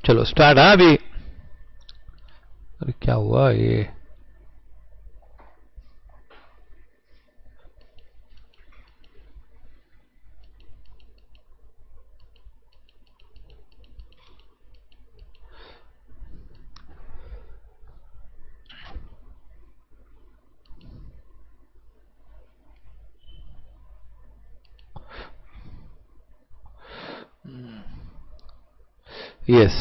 चलो स्टार्ट। हाँ अभी, अरे क्या हुआ ये? Yes.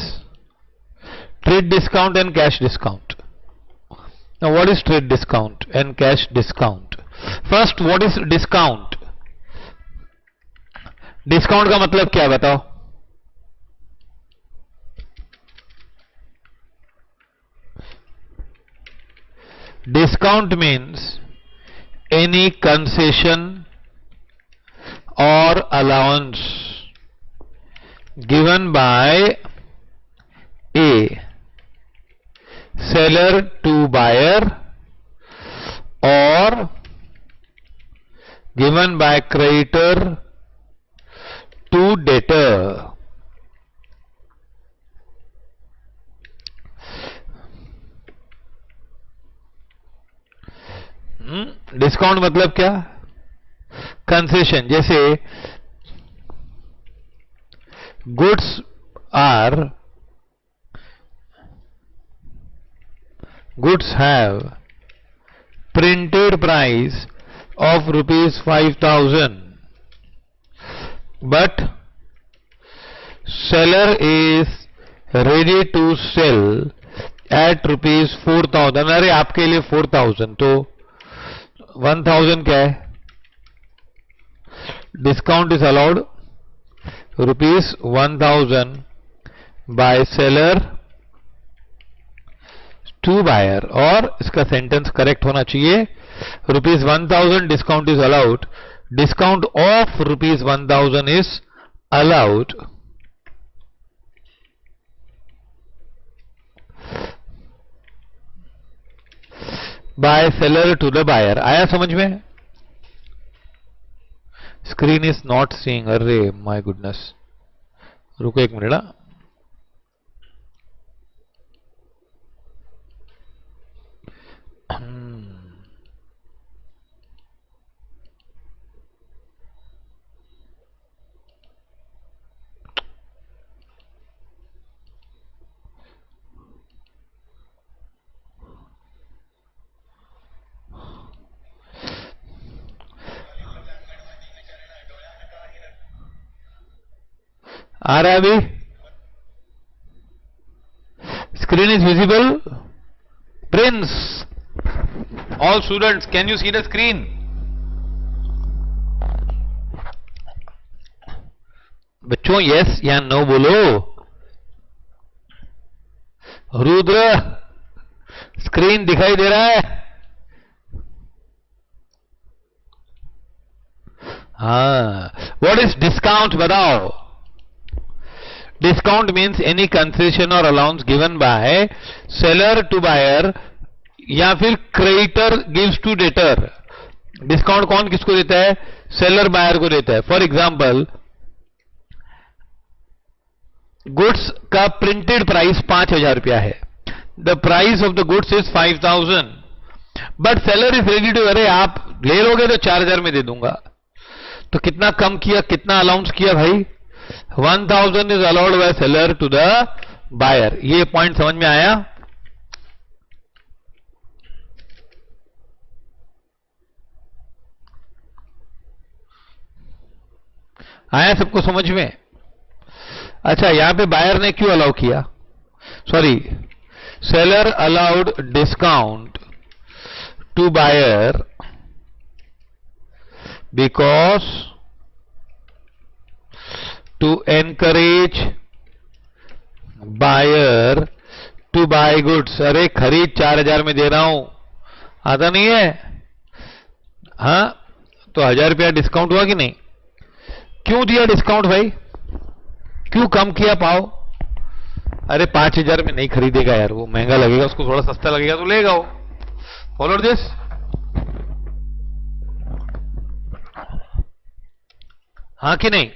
Trade discount and cash discount. Now what is trade discount and cash discount? First, what is discount? Discount का मतलब क्या बताओ? Discount means any concession or allowance given by a seller to buyer or given by creditor to debtor. Discount मतलब क्या? Concession. जैसे goods have printed price of rupees 5,000, but seller is ready to sell at rupees 4,000. अरे आपके लिए 4,000 तो 1,000 क्या है? Discount is allowed rupees 1,000 by seller to buyer, और इसका सेंटेंस करेक्ट होना चाहिए rupees 1,000 discount is allowed, discount of rupees 1,000 is allowed by seller to the buyer. आया समझ में? Screen is not seeing. अरे माय गुडनेस, रुको एक मिनट। आ रहा है अभी? Screen is visible? Prince, all students, can you see the screen? बच्चों यस या नो बोलो। रुद्र, स्क्रीन दिखाई दे रहा है? हाँ, व्हाट इज डिस्काउंट बताओ? डिस्काउंट मीन्स एनी कंसेशन और allowance given by seller to buyer या फिर creditor gives to debtor. Discount कौन किसको देता है? सेलर बायर को देता है। फॉर एग्जांपल, गुड्स का प्रिंटेड प्राइस 5,000 रुपया है। The price of the goods is 5,000, but seller is ready to, अरे आप ले लोगे तो 4,000 में दे दूंगा। तो कितना कम किया, कितना अलाउंस किया भाई? 1,000 is allowed by seller to the buyer. ये पॉइंट समझ में आया? आया सबको समझ में? अच्छा, यहां पे बायर ने क्यों अलाउ किया? Sorry, seller allowed discount to buyer because to encourage buyer to buy goods। अरे खरीद 4,000 में दे रहा हूं, आता नहीं है? हाँ, तो 1,000 रुपया डिस्काउंट हुआ कि नहीं? क्यों दिया डिस्काउंट भाई? क्यों कम किया पाओ? अरे 5,000 में नहीं खरीदेगा यार, वो महंगा लगेगा, उसको थोड़ा सस्ता लगेगा तो लेगा वो। Follow this? हाँ कि नहीं?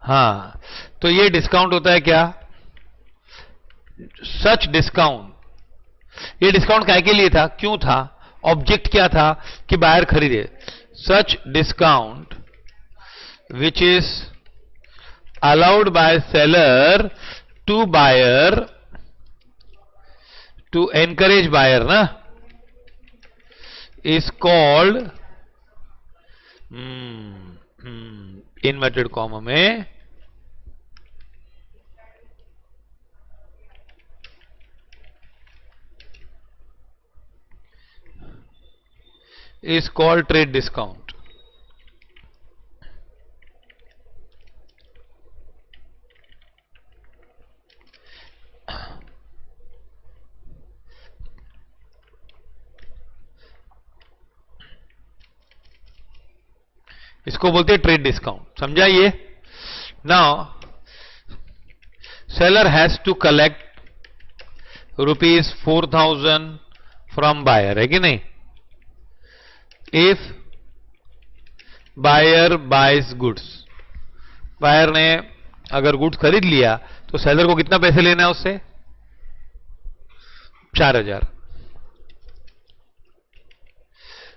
हाँ, तो ये डिस्काउंट होता है क्या? सच डिस्काउंट। ये डिस्काउंट काय के लिए था, क्यों था, ऑब्जेक्ट क्या था कि बायर खरीदे। Such discount which is allowed by seller to buyer, to encourage buyer ना, इज कॉल्ड, इनवर्टेड कॉमा में, is called trade discount. इसको बोलते हैं ट्रेड डिस्काउंट, समझा ये? Now seller has to collect ₹4,000 from buyer, है कि नहीं? If buyer buys goods, buyer ने अगर गुड्स खरीद लिया तो सेलर को कितना पैसे लेना है उससे? 4,000।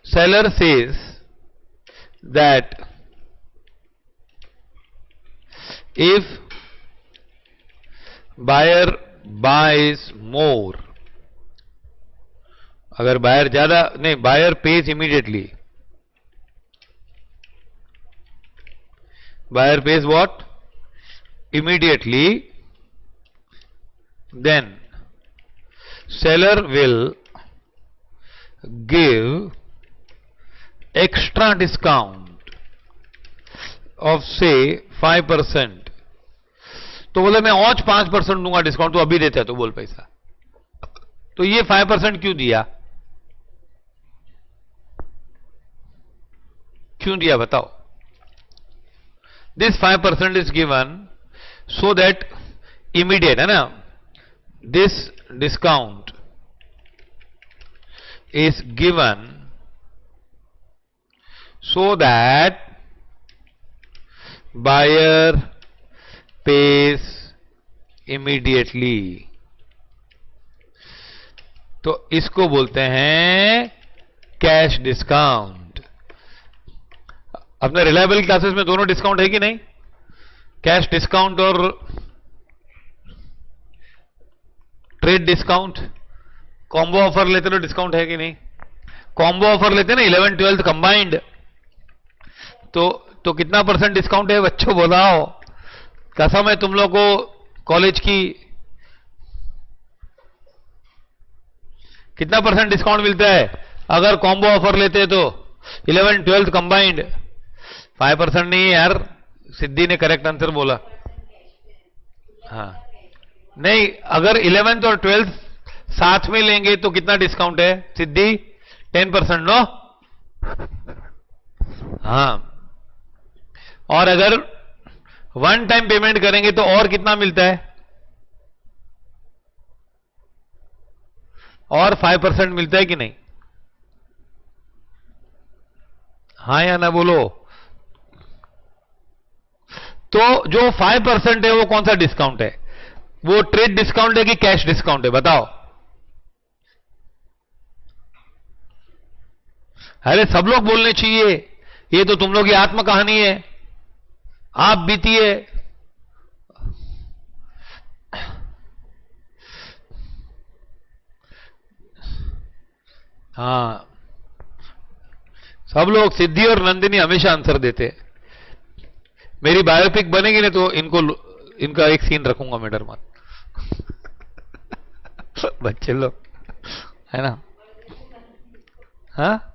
Seller says that if buyer buys more, अगर बायर ज्यादा नहीं, buyer pays immediately, buyer pays what? Immediately, then seller will give extra discount of say 5%। तो बोले मैं और 5% दूंगा डिस्काउंट, तो अभी देता है तो बोल पैसा, तो ये 5% क्यों दिया, क्यों दिया बताओ? This 5% is given so that immediate, है ना, this discount is given so that buyer pays immediately। तो इसको बोलते हैं कैश डिस्काउंट। अपने रिलायबल क्लासेस में दोनों डिस्काउंट है कि नहीं? कैश डिस्काउंट और ट्रेड डिस्काउंट। कॉम्बो ऑफर लेते तो डिस्काउंट है कि नहीं? कॉम्बो ऑफर लेते ना 11th 12th कंबाइंड, तो कितना % डिस्काउंट है बच्चों बताओ? कसम है तुम लोग को कॉलेज की, कितना % डिस्काउंट मिलता है अगर कॉम्बो ऑफर लेते हैं तो? 11th 12th कंबाइंड 5% नहीं यार, सिद्धि ने करेक्ट आंसर बोला। हाँ नहीं, अगर 11th और 12th साथ में लेंगे तो कितना डिस्काउंट है सिद्धि? 10% नो? हाँ, और अगर वन टाइम पेमेंट करेंगे तो और कितना मिलता है? और 5% मिलता है कि नहीं? हाँ या ना बोलो? तो जो 5% है वो कौन सा डिस्काउंट है? वो ट्रेड डिस्काउंट है कि कैश डिस्काउंट है बताओ? अरे सब लोग बोलने चाहिए, ये तो तुम लोग की आत्म कहानी है, आप बीतिए। हाँ, सब लोग, सिद्धि और नंदिनी हमेशा आंसर देते। मेरी बायोपिक बनेगी ना तो इनका एक सीन रखूंगा, मैं डर मत। बच्चे लोग है ना? हाँ,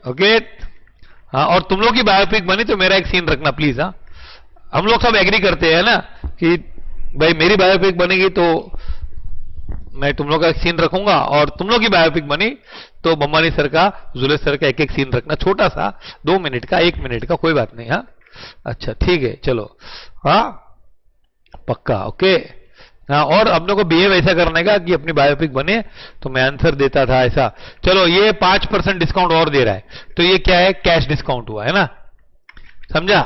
ओके। हाँ, और तुम लोग की बायोपिक बनी तो मेरा एक सीन रखना प्लीज। हाँ, हम लोग सब एग्री करते हैं ना कि भाई मेरी बायोपिक बनेगी तो मैं तुम लोग का एक सीन रखूंगा, और तुम लोग की बायोपिक बनी तो बम्बानी सर का, जुलेश सर का एक सीन रखना, छोटा सा, 2 मिनट का, 1 मिनट का, कोई बात नहीं। हाँ अच्छा ठीक है, चलो। हाँ पक्का, ओके। हाँ, और अपने को बिहेव ऐसा करने का कि अपनी बायोपिक बने तो मैं आंसर देता था ऐसा। चलो, ये 5% डिस्काउंट और दे रहा है, तो ये क्या है? कैश डिस्काउंट हुआ है ना? समझा?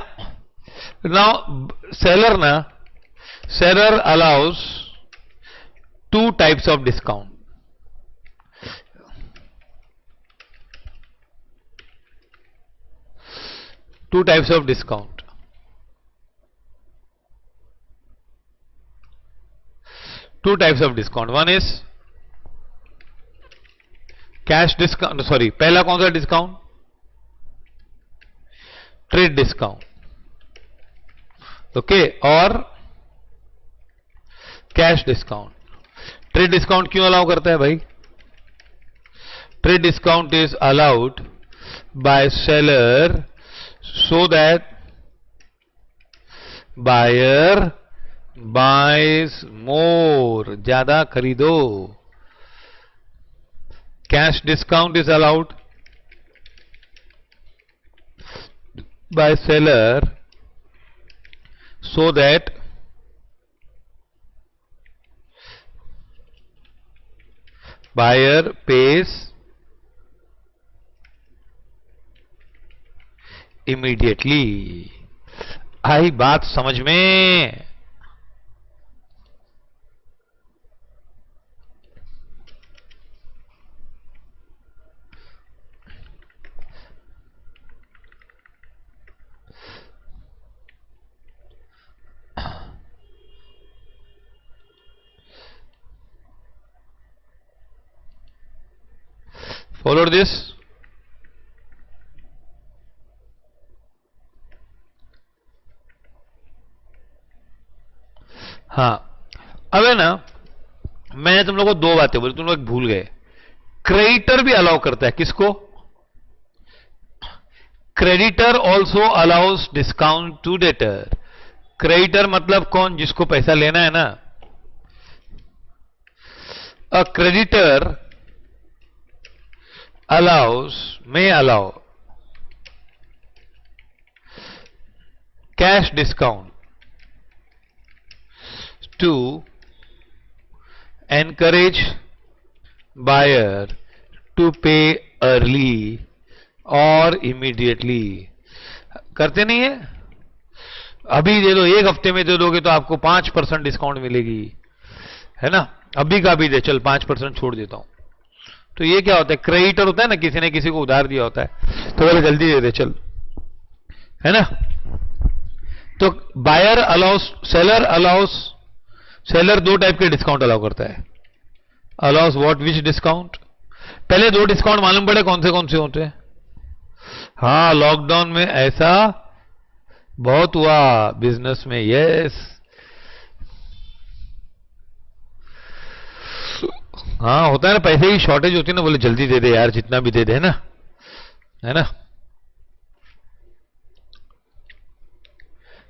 Now seller allows two types of discount. Two types of discount. Two types of discount. One is cash discount, sorry पहला कौन सा डिस्काउंट? ट्रेड डिस्काउंट, ओके, और कैश डिस्काउंट. ट्रेड डिस्काउंट क्यों अलाउ करता है भाई? Trade discount is allowed by seller so that buyer buys more, ज्यादा खरीदो. Cash discount is allowed by seller so that buyer pays immediately. आई बात समझ में? Follow this? हाँ, अब है ना, मैंने तुम लोगों को दो बातें बोली, तुम लोग भूल गए. क्रेडिटर भी अलाउ करता है. किसको? Creditor also allows discount to debtor. Creditor मतलब कौन? जिसको पैसा लेना है ना. A creditor may allow cash discount to encourage buyer to pay early or immediately. करते नहीं है? अभी दे दो, एक हफ्ते में दे दोगे तो आपको 5% डिस्काउंट मिलेगी, है ना. अभी का भी दे, चल 5% छोड़ देता हूं. तो ये क्या होता है? क्रेडिटर होता है ना, किसी ने किसी को उधार दिया होता है तो बोले जल्दी दे दे चल, है ना. तो बायर अलाउस, सेलर दो टाइप के डिस्काउंट अलाउ करता है. Allow us what? Which discount? पहले दो डिस्काउंट मालूम पड़े कौन से होते हैं? हाँ, लॉकडाउन में ऐसा बहुत हुआ बिजनेस में. यस, हाँ होता है ना, पैसे की शॉर्टेज होती है ना, बोले जल्दी दे दे यार, जितना भी दे दे, ना, है ना.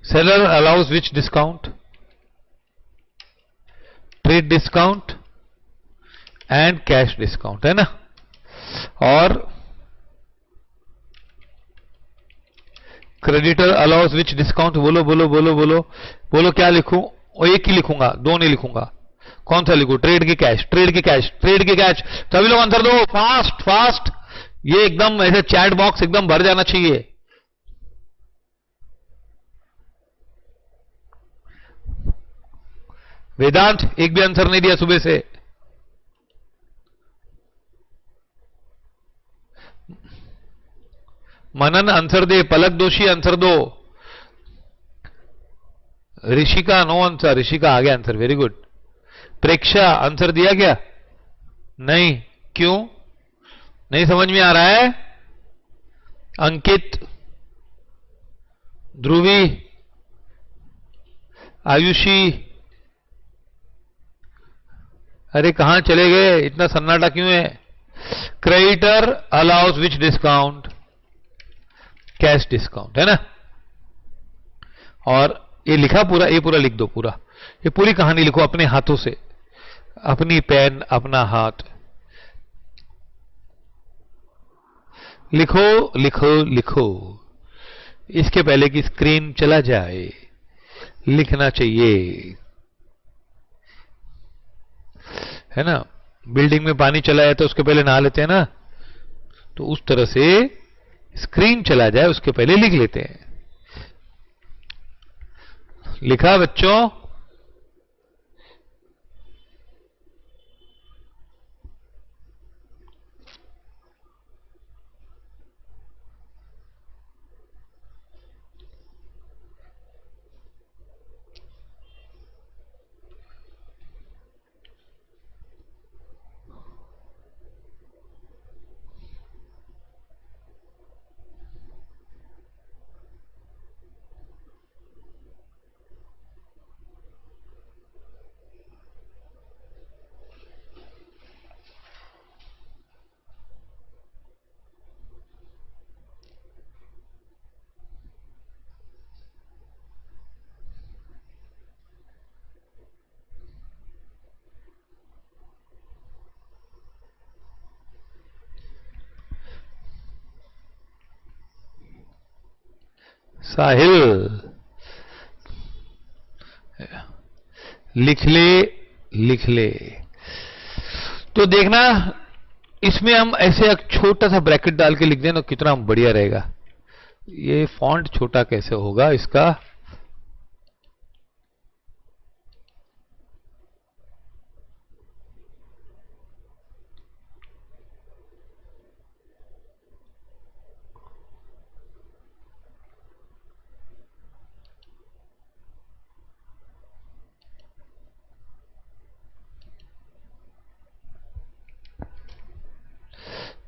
Seller allows which discount? Trade discount and cash discount, है ना. और क्रेडिटर अलाउज विच डिस्काउंट? बोलो बोलो बोलो बोलो बोलो. क्या लिखूं? और एक ही लिखूंगा, दो नहीं लिखूंगा. कौन सा लिखूं? ट्रेड की कैश, ट्रेड की कैश, ट्रेड की कैश. सभी लोग आंसर दो, फास्ट फास्ट. ये एकदम ऐसे चैट बॉक्स एकदम भर जाना चाहिए. वेदांत एक भी आंसर नहीं दिया सुबह से. मनन आंसर दे, पलक दोषी आंसर दो. ऋषिका नो आंसर, ऋषिका आ गया आंसर, वेरी गुड. प्रेक्षा आंसर दिया क्या? नहीं, क्यों? नहीं समझ में आ रहा है? अंकित, ध्रुवी, आयुषी, अरे कहां चले गए? इतना सन्नाटा क्यों है? Creditor allows which discount? Cash discount, है ना. और ये लिखा पूरा, ये पूरा लिख दो, पूरा ये पूरी कहानी लिखो अपने हाथों से, अपनी पेन, अपना हाथ. लिखो लिखो लिखो. इसके पहले कि स्क्रीन चला जाए लिखना चाहिए, है ना. बिल्डिंग में पानी चला है तो उसके पहले नहा लेते हैं ना, तो उस तरह से स्क्रीन चला जाए उसके पहले लिख लेते हैं. लिखा बच्चों? साहिल लिख ले, लिख ले। तो देखना, इसमें हम ऐसे एक छोटा सा ब्रैकेट डाल के लिख दें तो कितना बढ़िया रहेगा। ये फॉन्ट छोटा कैसे होगा इसका?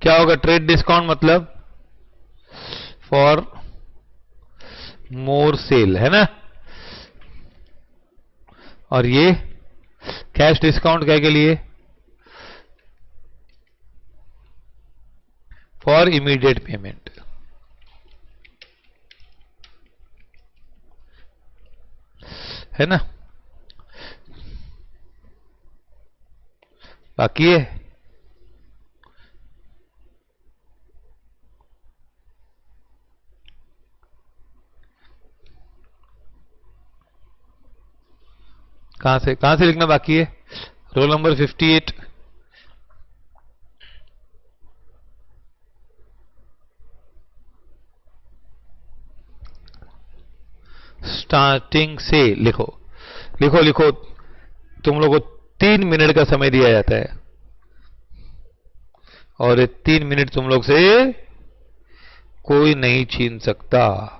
क्या होगा? ट्रेड डिस्काउंट मतलब फॉर मोर सेल, है ना? और ये कैश डिस्काउंट क्या के लिए? फॉर इमीडिएट पेमेंट, है ना? बाकी है कहां से लिखना बाकी है? Roll number 58। स्टार्टिंग से लिखो, लिखो लिखो। तुम लोगों को 3 मिनट का समय दिया जाता है और ये 3 मिनट तुम लोग से कोई नहीं छीन सकता।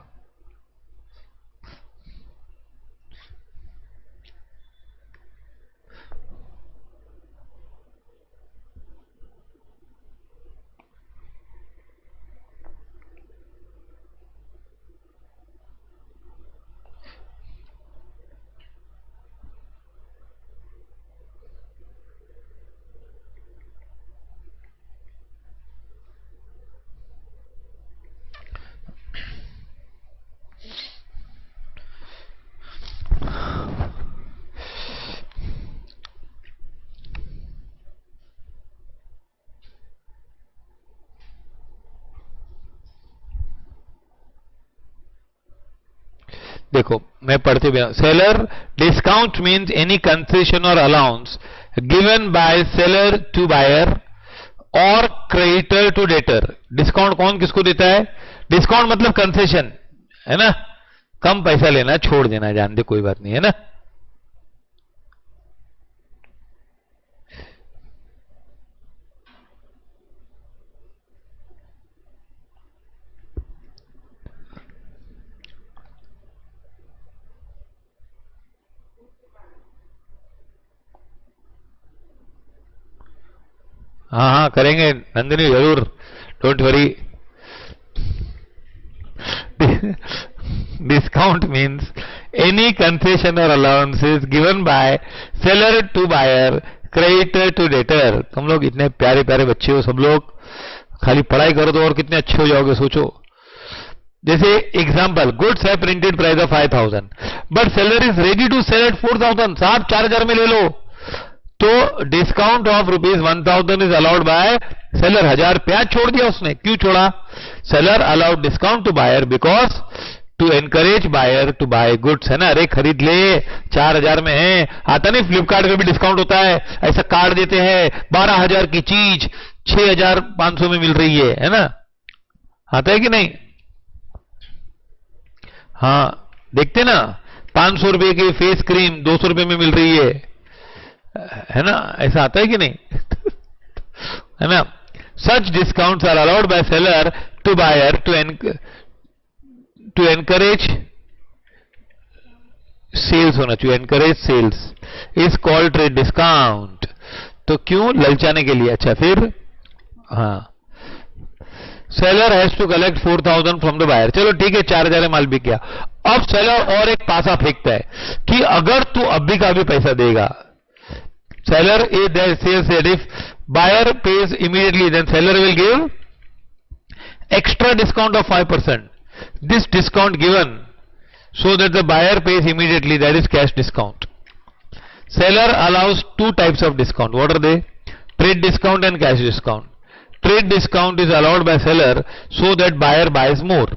देखो मैं पढ़ते भी, seller discount means any concession और allowance given by seller to buyer और क्रेडिटर टू डेटर। डिस्काउंट कौन किसको देता है? डिस्काउंट मतलब कंसेशन, है ना? कम पैसा लेना, छोड़ देना, जान दे, कोई बात नहीं, है ना? हाँ हाँ करेंगे नंदिनी, जरूर, don't worry. Discount means any concession और allowances given by seller to buyer, creditor to debtor. तुम लोग इतने प्यारे प्यारे बच्चे हो सब लोग, खाली पढ़ाई करो तो और कितने अच्छे हो जाओगे, सोचो। जैसे एग्जाम्पल, गुड्स है printed price of 5000 but seller is ready to sell at 4000। साहब 4000 में ले लो, तो discount of ₹1000 is allowed by seller. 1000 प्याज छोड़ दिया उसने, क्यों छोड़ा? Seller allowed discount to buyer because to encourage buyer to buy goods, है ना? अरे खरीद ले, 4000 में है। आता नहीं फ्लिपकार्ट में भी डिस्काउंट होता है, ऐसा कार्ड देते हैं, 12000 की चीज 6500 में मिल रही है ना? आता है कि नहीं? हाँ देखते ना, 500 रुपए की फेस क्रीम 200 रुपए में मिल रही है ना? ऐसा आता है कि नहीं? है ना? Such discounts are allowed by seller to buyer to encourage sales होना चाहिए, encourage sales is called trade discount. तो क्यों? ललचाने के लिए। अच्छा फिर, हाँ, seller has to collect 4000 from the buyer. चलो ठीक है, 4000 माल बिक गया। अब सेलर और एक पासा फेंकता है कि अगर तू अभी का भी पैसा देगा, seller is there says that if buyer pays immediately, then seller will give extra discount of 5%. This discount given so that the buyer pays immediately, that is cash discount. Seller allows two types of discount. What are they? Trade discount and cash discount. Trade discount is allowed by seller so that buyer buys more.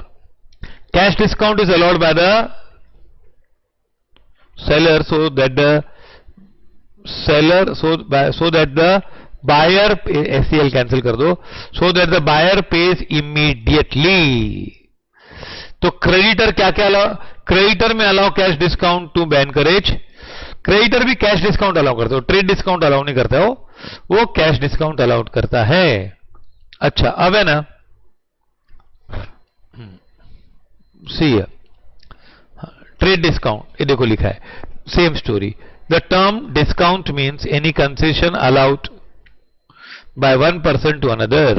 Cash discount is allowed by the seller so that the buyer SCL cancel कर दो, so that the buyer pays immediately. तो creditor क्या क्या allow? Creditor may allow cash discount to encourage. Creditor भी cash discount allow करता है, trade discount allow नहीं करता, वो कैश डिस्काउंट अलाउड करता है। अच्छा अब है ना, सी ट्रेड डिस्काउंट, ये देखो लिखा है same story. The term discount means any concession allowed by one person to another.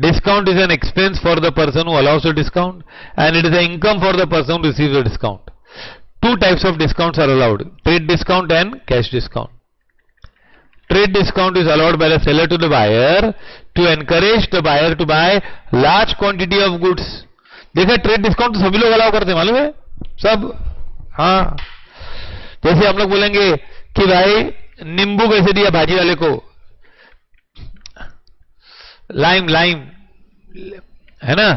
Discount is an expense for the person who allows a discount, and it is an income for the person who receives a discount. Two types of discounts are allowed: trade discount and cash discount. Trade discount is allowed by the seller to the buyer to encourage the buyer to buy large quantity of goods. देखा, trade discount तो सभी लोग allow करते हैं, मालूम है सब। हाँ, जैसे हम लोग बोलेंगे कि भाई नींबू कैसे दिया भाजी वाले को, लाइम है ना,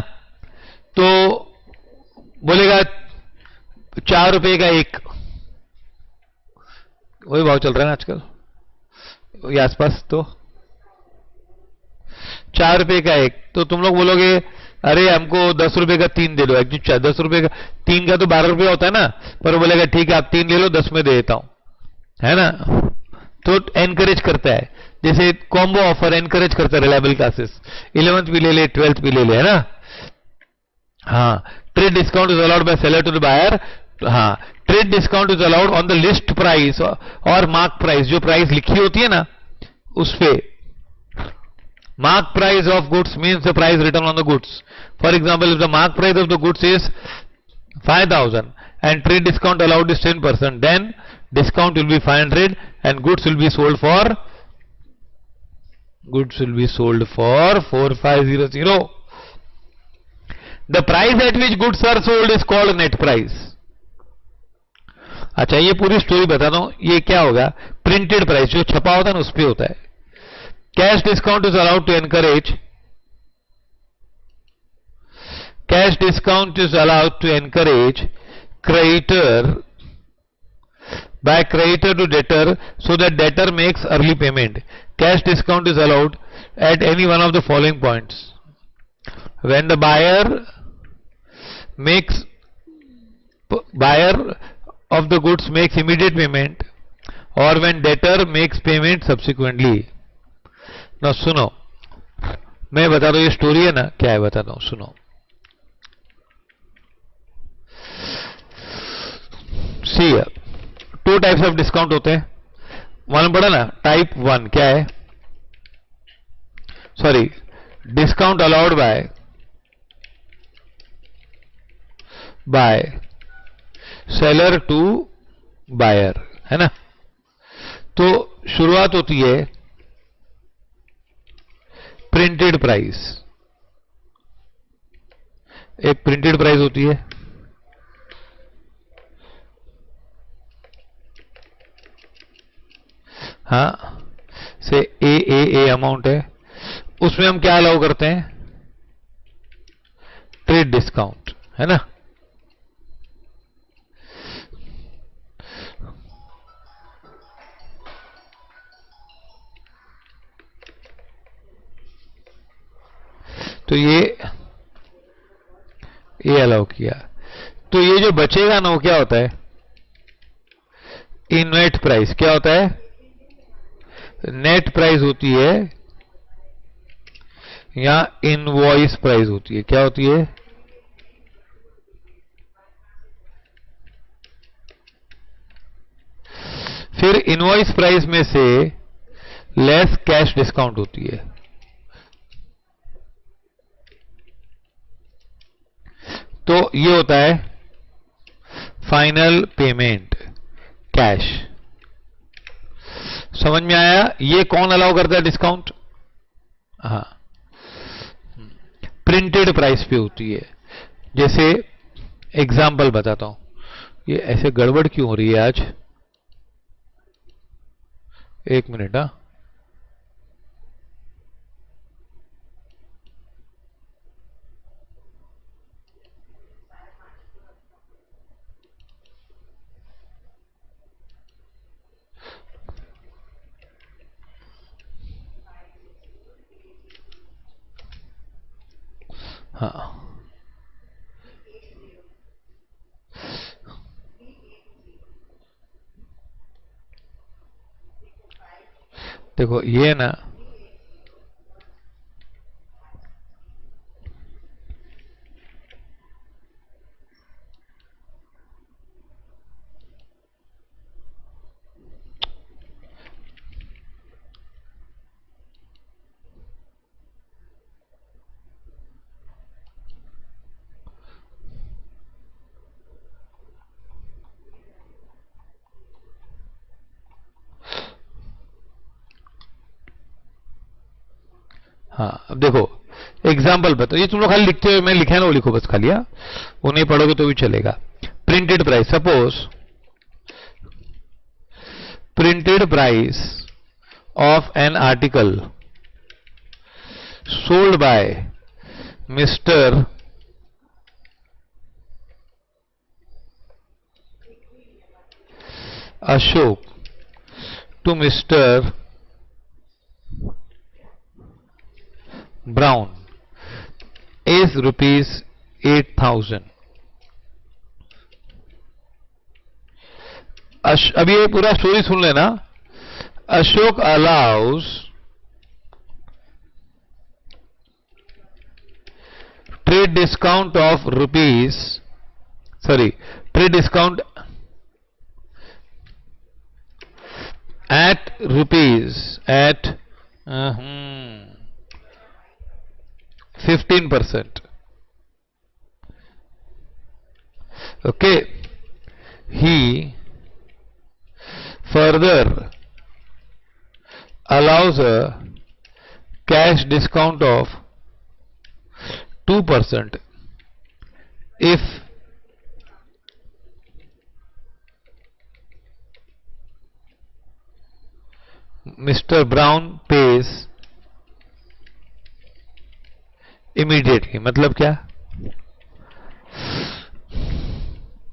तो बोलेगा 4 रुपए का एक, वही भाव चल रहा है ना आजकल ये आसपास, तो 4 रुपए का एक। तो तुम लोग बोलोगे अरे हमको 10 रुपए का 3 दे दो। एक्चुअली 10 रुपए का 3 का तो 12 रुपए होता है ना, पर वो बोलेगा ठीक है आप 3 ले लो, 10 में दे देता हूं, है ना। तो एनकरेज करता है, जैसे कॉम्बो ऑफर एनकरेज करता है रिलायबल क्लासेस, 11th भी ले ले 12th भी ले ले, है ना। हाँ, trade discount is allowed by seller to the buyer. हाँ, trade discount is allowed on the list price और मार्क प्राइस, जो प्राइस लिखी होती है ना उस पे। Mark price of goods means the price written on the goods. For example, if the mark price of the goods is 5,000 and trade discount allowed is 10%, then discount will be 500 and goods will be sold for 4500. The price at which goods are sold is called net price. अच्छा, ये पूरी story बताता हूं। ये क्या होगा, printed price जो छपा होता है ना उस पे होता है। Cash discount is allowed to encourage. Cash discount is allowed to encourage creditor by creditor to debtor so that debtor makes early payment. Cash discount is allowed at any one of the following points: when the buyer of the goods makes immediate payment, or when debtor makes payment subsequently. ना सुनो, मैं बता दूं, ये story है ना, क्या है बताता हूं, सुनो। सी 2 टाइप्स ऑफ डिस्काउंट होते हैं, मालूम पड़ा ना। टाइप 1 क्या है, sorry, discount allowed by seller to buyer, है ना। तो शुरुआत होती है प्रिंटेड प्राइस, एक प्रिंटेड प्राइस होती है, हाँ, से ए अमाउंट है, उसमें हम क्या अलाउ करते हैं, ट्रेड डिस्काउंट, है ना। तो ये अलाउ किया। तो ये जो बचेगा ना वो क्या होता है? Net price. क्या होता है? नेट प्राइस होती है या इनवॉइस प्राइस होती है। क्या होती है? फिर इनवॉइस प्राइस में से लेस कैश डिस्काउंट होती है। तो ये होता है फाइनल पेमेंट कैश। समझ में आया? ये कौन अलाउ करता है डिस्काउंट? हाँ, प्रिंटेड प्राइस पे होती है। जैसे एग्जाम्पल बताता हूं। ये ऐसे गड़बड़ क्यों हो रही है आज? एक मिनट। हाँ, देखो ये ना, हाँ, अब देखो एग्जाम्पल बताओ। ये तुम लोग खाली लिखते हुए, मैं लिखा है ना वो लिखो बस खाली। हाँ, वो नहीं पढ़ोगे तो भी चलेगा। Printed price, suppose printed price of an article sold by mister Ashok to mister Brown is rupees 8,000। अब ये पूरा स्टोरी सुन लेना। Ashok allows trade discount of rupees, sorry, trade discount at rupees at 15%. Okay. He further allows a cash discount of 2% if Mr. Brown pays immediately. मतलब क्या?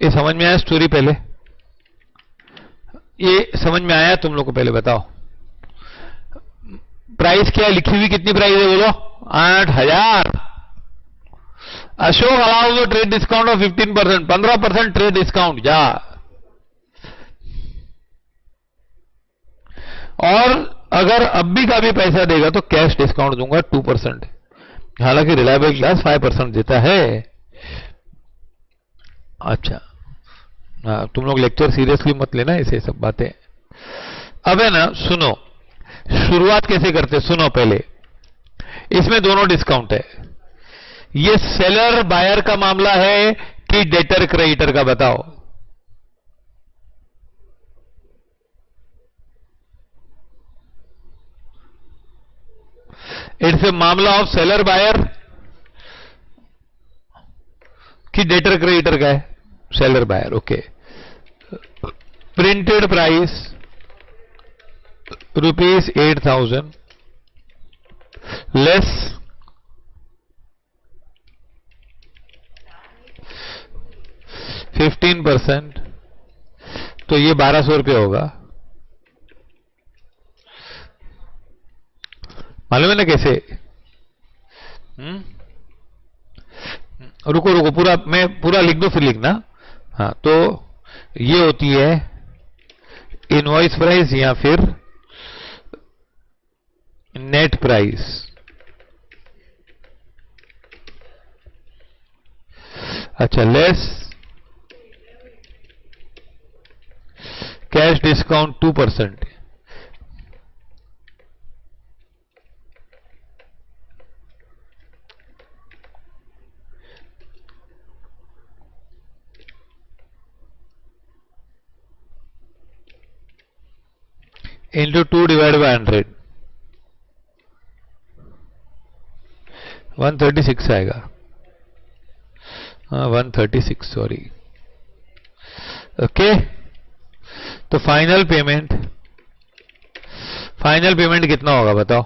ये समझ में आया स्टोरी? पहले ये समझ में आया तुम लोग को? पहले बताओ प्राइस क्या लिखी हुई, कितनी प्राइस है बोलो? 8,000। Ashok allows trade discount of 15%, 15% trade discount जा। और अगर अब भी का भी पैसा देगा तो कैश डिस्काउंट दूंगा 2%। हालांकि रिलायबल क्लास 5% देता है। अच्छा, हाँ, तुम लोग लेक्चर सीरियसली मत लेना ऐसे सब बातें। अब है ना, सुनो शुरुआत कैसे करते, सुनो पहले। इसमें दोनों डिस्काउंट है। ये सेलर बायर का मामला है कि डेटर क्रेडिटर का? बताओ। इट्स ए मामला ऑफ सेलर बायर कि डेटर क्रेडिटर का है? Seller buyer. Okay. Printed price rupees 8,000 less 15%, तो ये 1,200 रुपये होगा। मालूम है ना कैसे? रुको रुको, पूरा मैं पूरा लिख दो फिर लिखना। हाँ, तो ये होती है इनवॉइस प्राइस या फिर नेट प्राइस। अच्छा, less cash discount 2%। Into 2 divide by 100, 136 आएगा। हाँ, 136, सॉरी। ओके, तो फाइनल पेमेंट कितना होगा बताओ?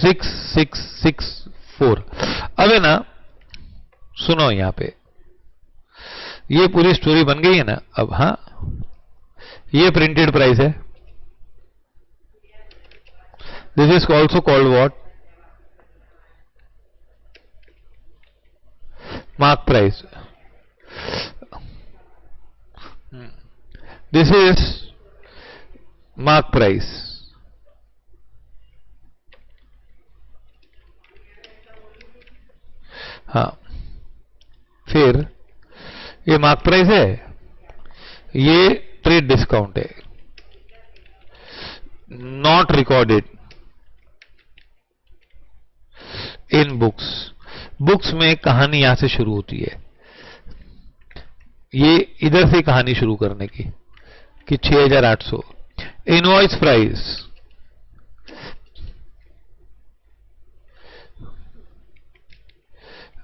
6664। अब है ना, सुनो यहां पे, ये पूरी स्टोरी बन गई है ना अब। हाँ, ये प्रिंटेड प्राइस है। This is also called what? Mark price. This is mark price. हाँ, फिर ये मार्क प्राइस है, ये ट्रेड डिस्काउंट है, not recorded in books. Books में कहानी यहां से शुरू होती है, ये इधर से कहानी शुरू करने की कि 6800 इनवॉइस प्राइस,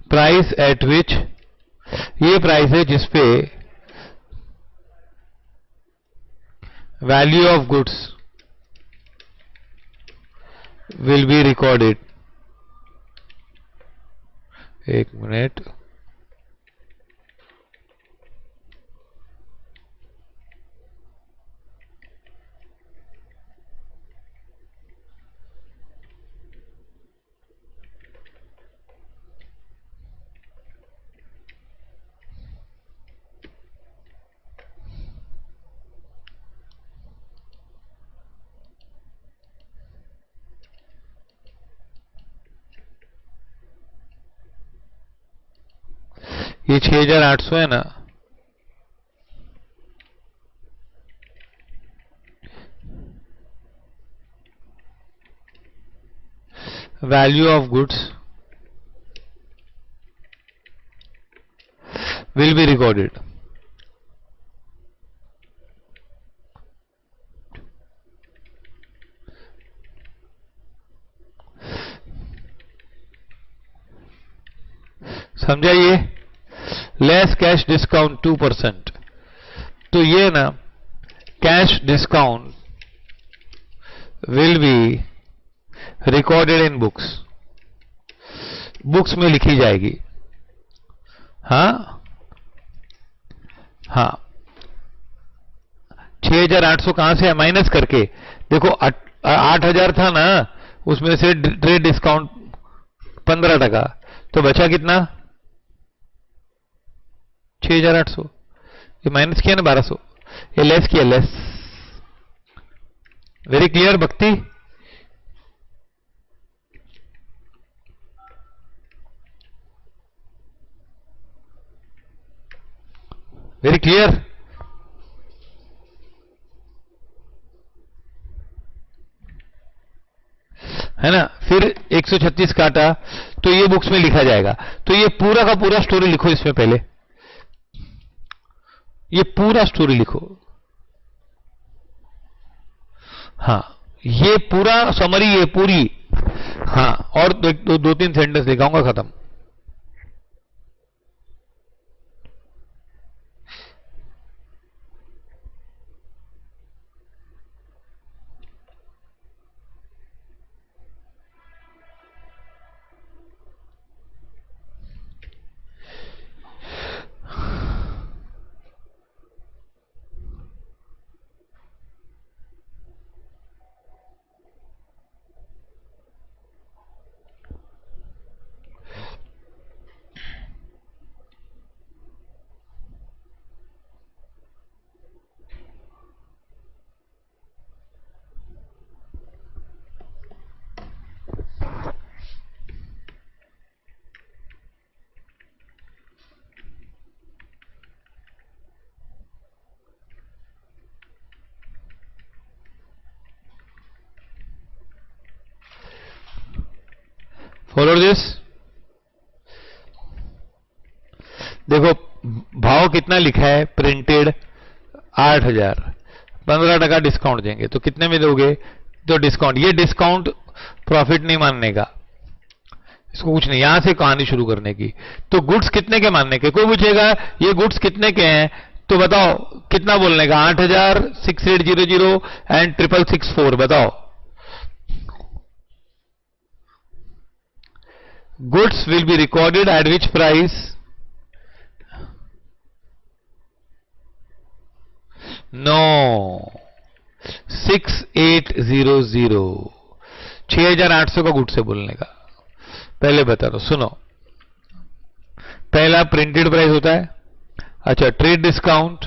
प्राइस एट विच, ये प्राइस है जिसपे value of goods will be recorded. एक मिनट, ये 6800 है ना, value of goods will be recorded. समझा ये? Less cash discount 2%। तो ये ना, cash discount will be recorded in books, books में लिखी जाएगी। हाँ हाँ, 6800 कहां से है? माइनस करके देखो, 8000 था ना, उसमें से ट्रेड डिस्काउंट 15%, तो बचा कितना? 6800। ये माइनस किया ना 1200, ये लेस किया, लेस। वेरी क्लियर भक्ति? वेरी क्लियर है ना? फिर 136 काटा, तो ये बुक्स में लिखा जाएगा। तो ये पूरा का पूरा स्टोरी लिखो इसमें पहले, ये पूरा स्टोरी लिखो। हाँ, ये पूरा समरी है पूरी। हाँ, और दो तीन सेंटेंस लिखाऊंगा, खत्म। Follow this. देखो भाव कितना लिखा है प्रिंटेड 8000, 15% डिस्काउंट देंगे तो कितने में दोगे? तो डिस्काउंट, ये डिस्काउंट प्रॉफिट नहीं मानने का, इसको कुछ नहीं, यहां से कहानी शुरू करने की। तो गुड्स कितने के मानने के? कोई पूछेगा ये गुड्स कितने के हैं तो बताओ कितना बोलने का? 8000, 6800 एंड 6664, बताओ। Goods will be recorded at which price? No, 6800, 6800 का गुड्स है बोलने का। पहले बता दो, सुनो, पहला प्रिंटेड प्राइस होता है। अच्छा, trade discount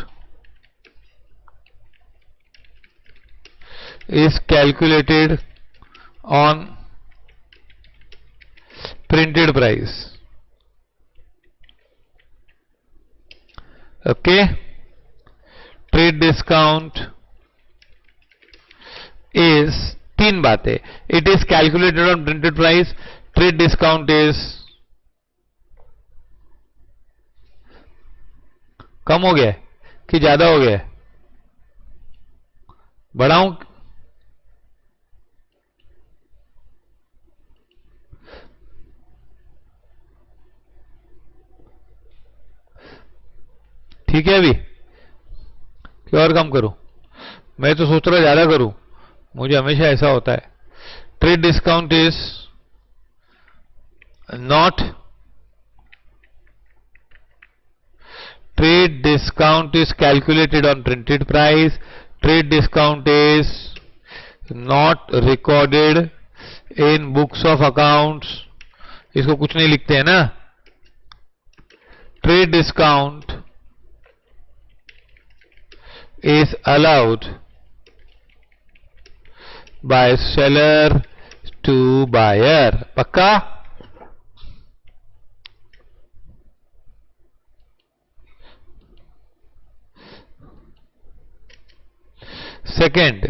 is calculated on printed price. Okay, trade discount is, तीन बातें, it is calculated on printed price, trade discount is come हो गया कि ज्यादा हो गया? बढ़ाऊं? ठीक है अभी कि और कम करूं? मैं तो सोच रहा ज्यादा करूं, मुझे हमेशा ऐसा होता है। Trade discount is not, trade discount is calculated on printed price, trade discount is not recorded in books of accounts। इसको कुछ नहीं लिखते हैं ना। trade discount is allowed by seller to buyer। पक्का? सेकेंड,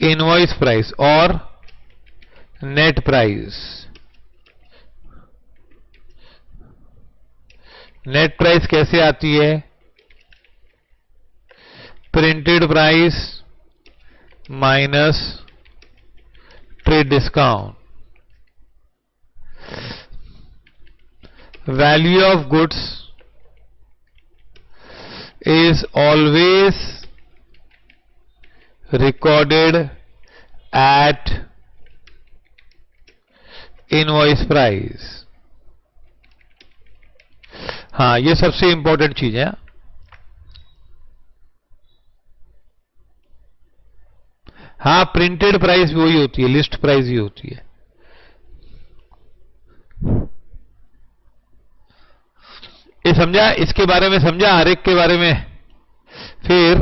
इनवॉइस प्राइस और net price. Net price कैसे आती है? Printed price minus trade discount. Value of goods is always recorded at invoice price। हाँ, ये सबसे इंपॉर्टेंट चीज है। हाँ, प्रिंटेड प्राइस भी वही होती है, लिस्ट प्राइस ही होती है। ये समझा? इसके बारे में समझा, हर एक के बारे में। फिर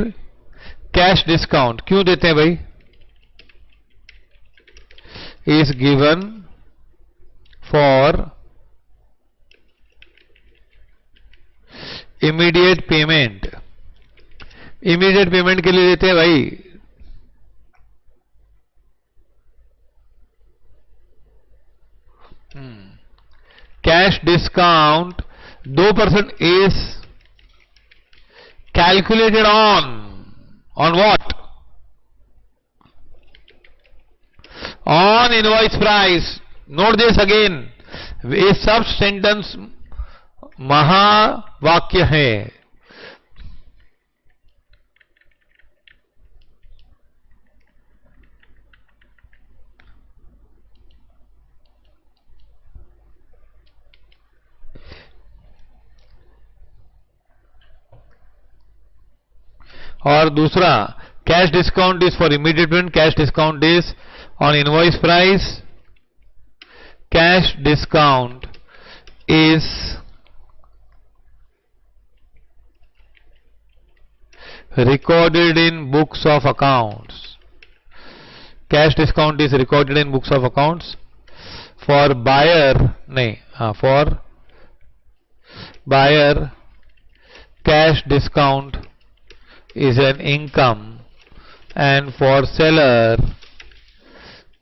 कैश डिस्काउंट क्यों देते हैं भाई? Is given for immediate payment. Immediate payment के लिए देते हैं भाई। Cash discount 2% is calculated on what? On invoice price। Note this again, ये सब सेंटेंस महावाक्य है। और दूसरा, cash discount is for immediate payment, cash discount is on invoice price. Cash discount is recorded in books of accounts। Cash discount is recorded in books of accounts for buyer, नहीं, हाँ, for buyer cash discount is an income and for seller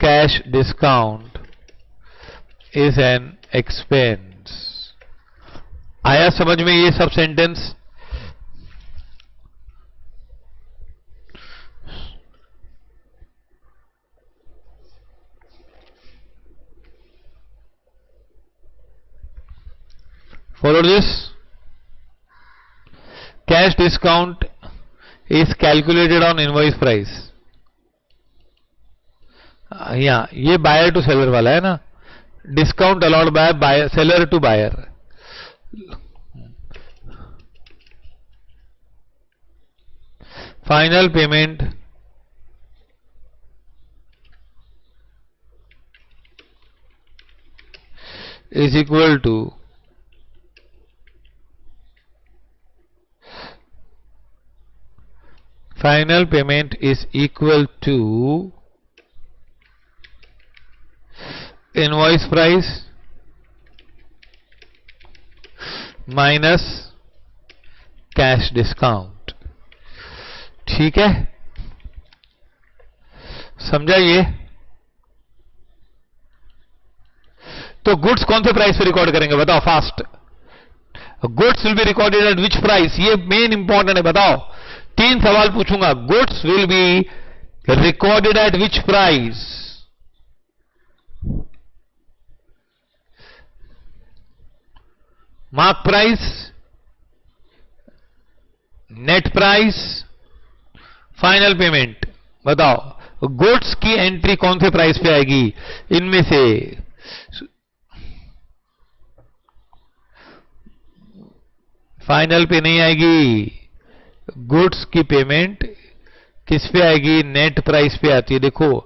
cash discount is an expense. आया समझ में ये सब sentence? Follow this. Cash discount is calculated on invoice price. यहाँ ये buyer to seller वाला है ना, discount allowed by seller to buyer. Final payment is equal to final payment is equal to invoice price minus cash discount। ठीक है, समझा ये? तो गुड्स कौन से प्राइस पे रिकॉर्ड करेंगे बताओ fast. Goods will be recorded at which price, ये मेन इंपॉर्टेंट है, बताओ। 3 सवाल पूछूंगा। Goods will be recorded at which price? Mark price, net price, final payment. बताओ गुड्स की एंट्री कौन से प्राइस पे आएगी इनमें से? फाइनल पे नहीं आएगी। गुड्स की पेमेंट किस पे आएगी? नेट प्राइस पे आती है। देखो,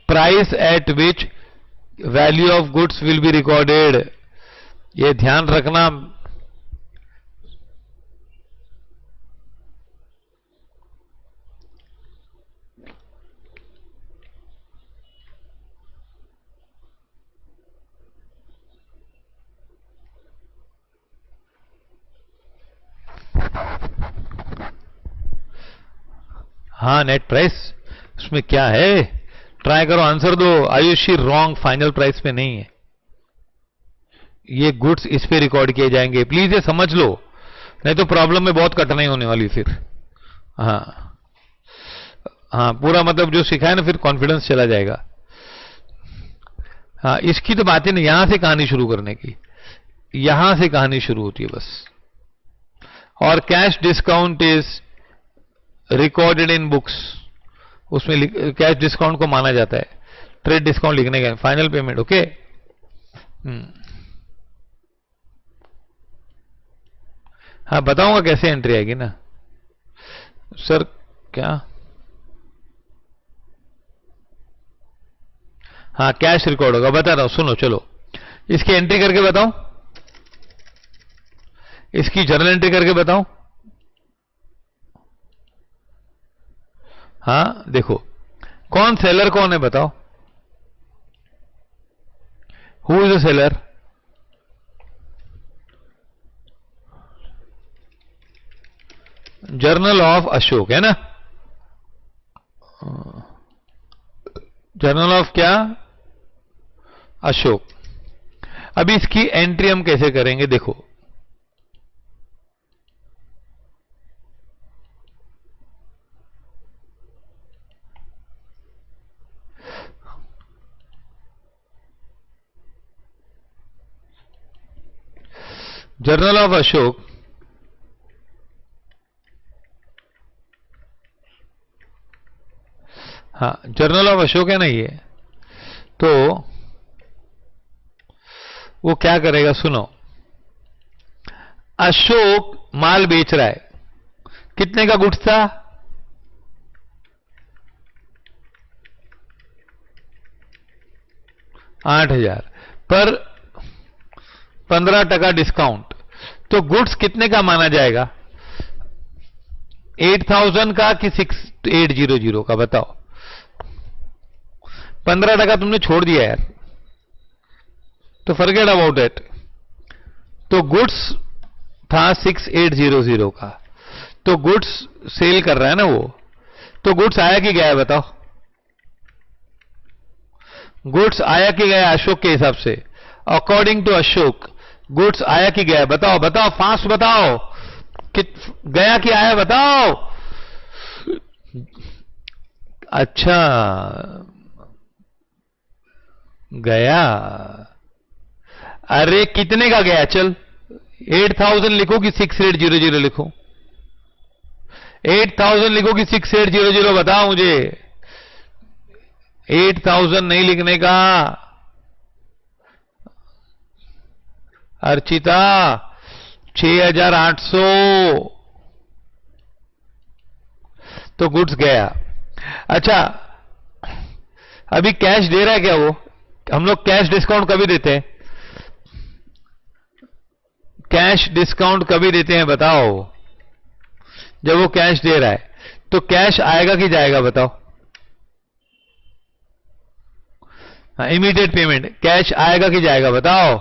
price at which value of goods will be recorded, ये ध्यान रखना। हाँ, नेट प्राइस उसमें क्या है? ट्राई करो, आंसर दो। आयुषी रॉन्ग, फाइनल प्राइस पे नहीं है, ये गुड्स इस पे रिकॉर्ड किए जाएंगे। प्लीज ये समझ लो, नहीं तो प्रॉब्लम में बहुत कठिनाई होने वाली फिर। हाँ हाँ, पूरा मतलब जो सिखाया ना फिर कॉन्फिडेंस चला जाएगा। हाँ, इसकी तो बात है ना, यहां से कहानी शुरू करने की, यहां से कहानी शुरू होती है बस। और cash discount is recorded in books, उसमें कैश डिस्काउंट को माना जाता है, ट्रेड डिस्काउंट लिखने का। Final payment, okay. हाँ, बताऊंगा कैसे एंट्री आएगी ना सर। क्या? हाँ, कैश रिकॉर्ड होगा, बता रहा हूं, सुनो। चलो इसकी एंट्री करके बताऊं, इसकी जर्नल एंट्री करके बताऊं। हाँ देखो, कौन सेलर कौन है बताओ? Who is the seller? Journal of Ashok है ना। जर्नल ऑफ क्या? अशोक। अभी इसकी एंट्री हम कैसे करेंगे देखो। जर्नल ऑफ अशोक, हाँ जर्नल ऑफ अशोक है ना ये, तो वो क्या करेगा सुनो। अशोक माल बेच रहा है, कितने का गुड्स था? 8,000 पर 15% डिस्काउंट, तो गुड्स कितने का माना जाएगा? 8,000 का कि 6,800 का? बताओ। 15% तुमने छोड़ दिया यार, तो फॉरगेट अबाउट इट। तो गुड्स था 6,800 का, तो गुड्स सेल कर रहा है ना वो, तो गुड्स आया कि गया है बताओ? गुड्स आया कि गया अशोक के हिसाब से? अकॉर्डिंग टू अशोक गुड्स आया कि गया? बताओ बताओ, फास्ट बताओ, गया कि आया बताओ। अच्छा, गया। अरे कितने का गया? चल 8000 लिखो कि 6800 लिखो? 8000 लिखो कि 6800? बताओ मुझे। 8000 नहीं लिखने का। अर्चिता 6800। तो गुड्स गया। अच्छा, अभी कैश दे रहा है क्या वो? हम लोग कैश डिस्काउंट कभी देते हैं? कैश डिस्काउंट कभी देते हैं बताओ? जब वो कैश दे रहा है तो कैश आएगा कि जाएगा बताओ? हाँ, इमीडिएट पेमेंट, कैश आएगा कि जाएगा बताओ?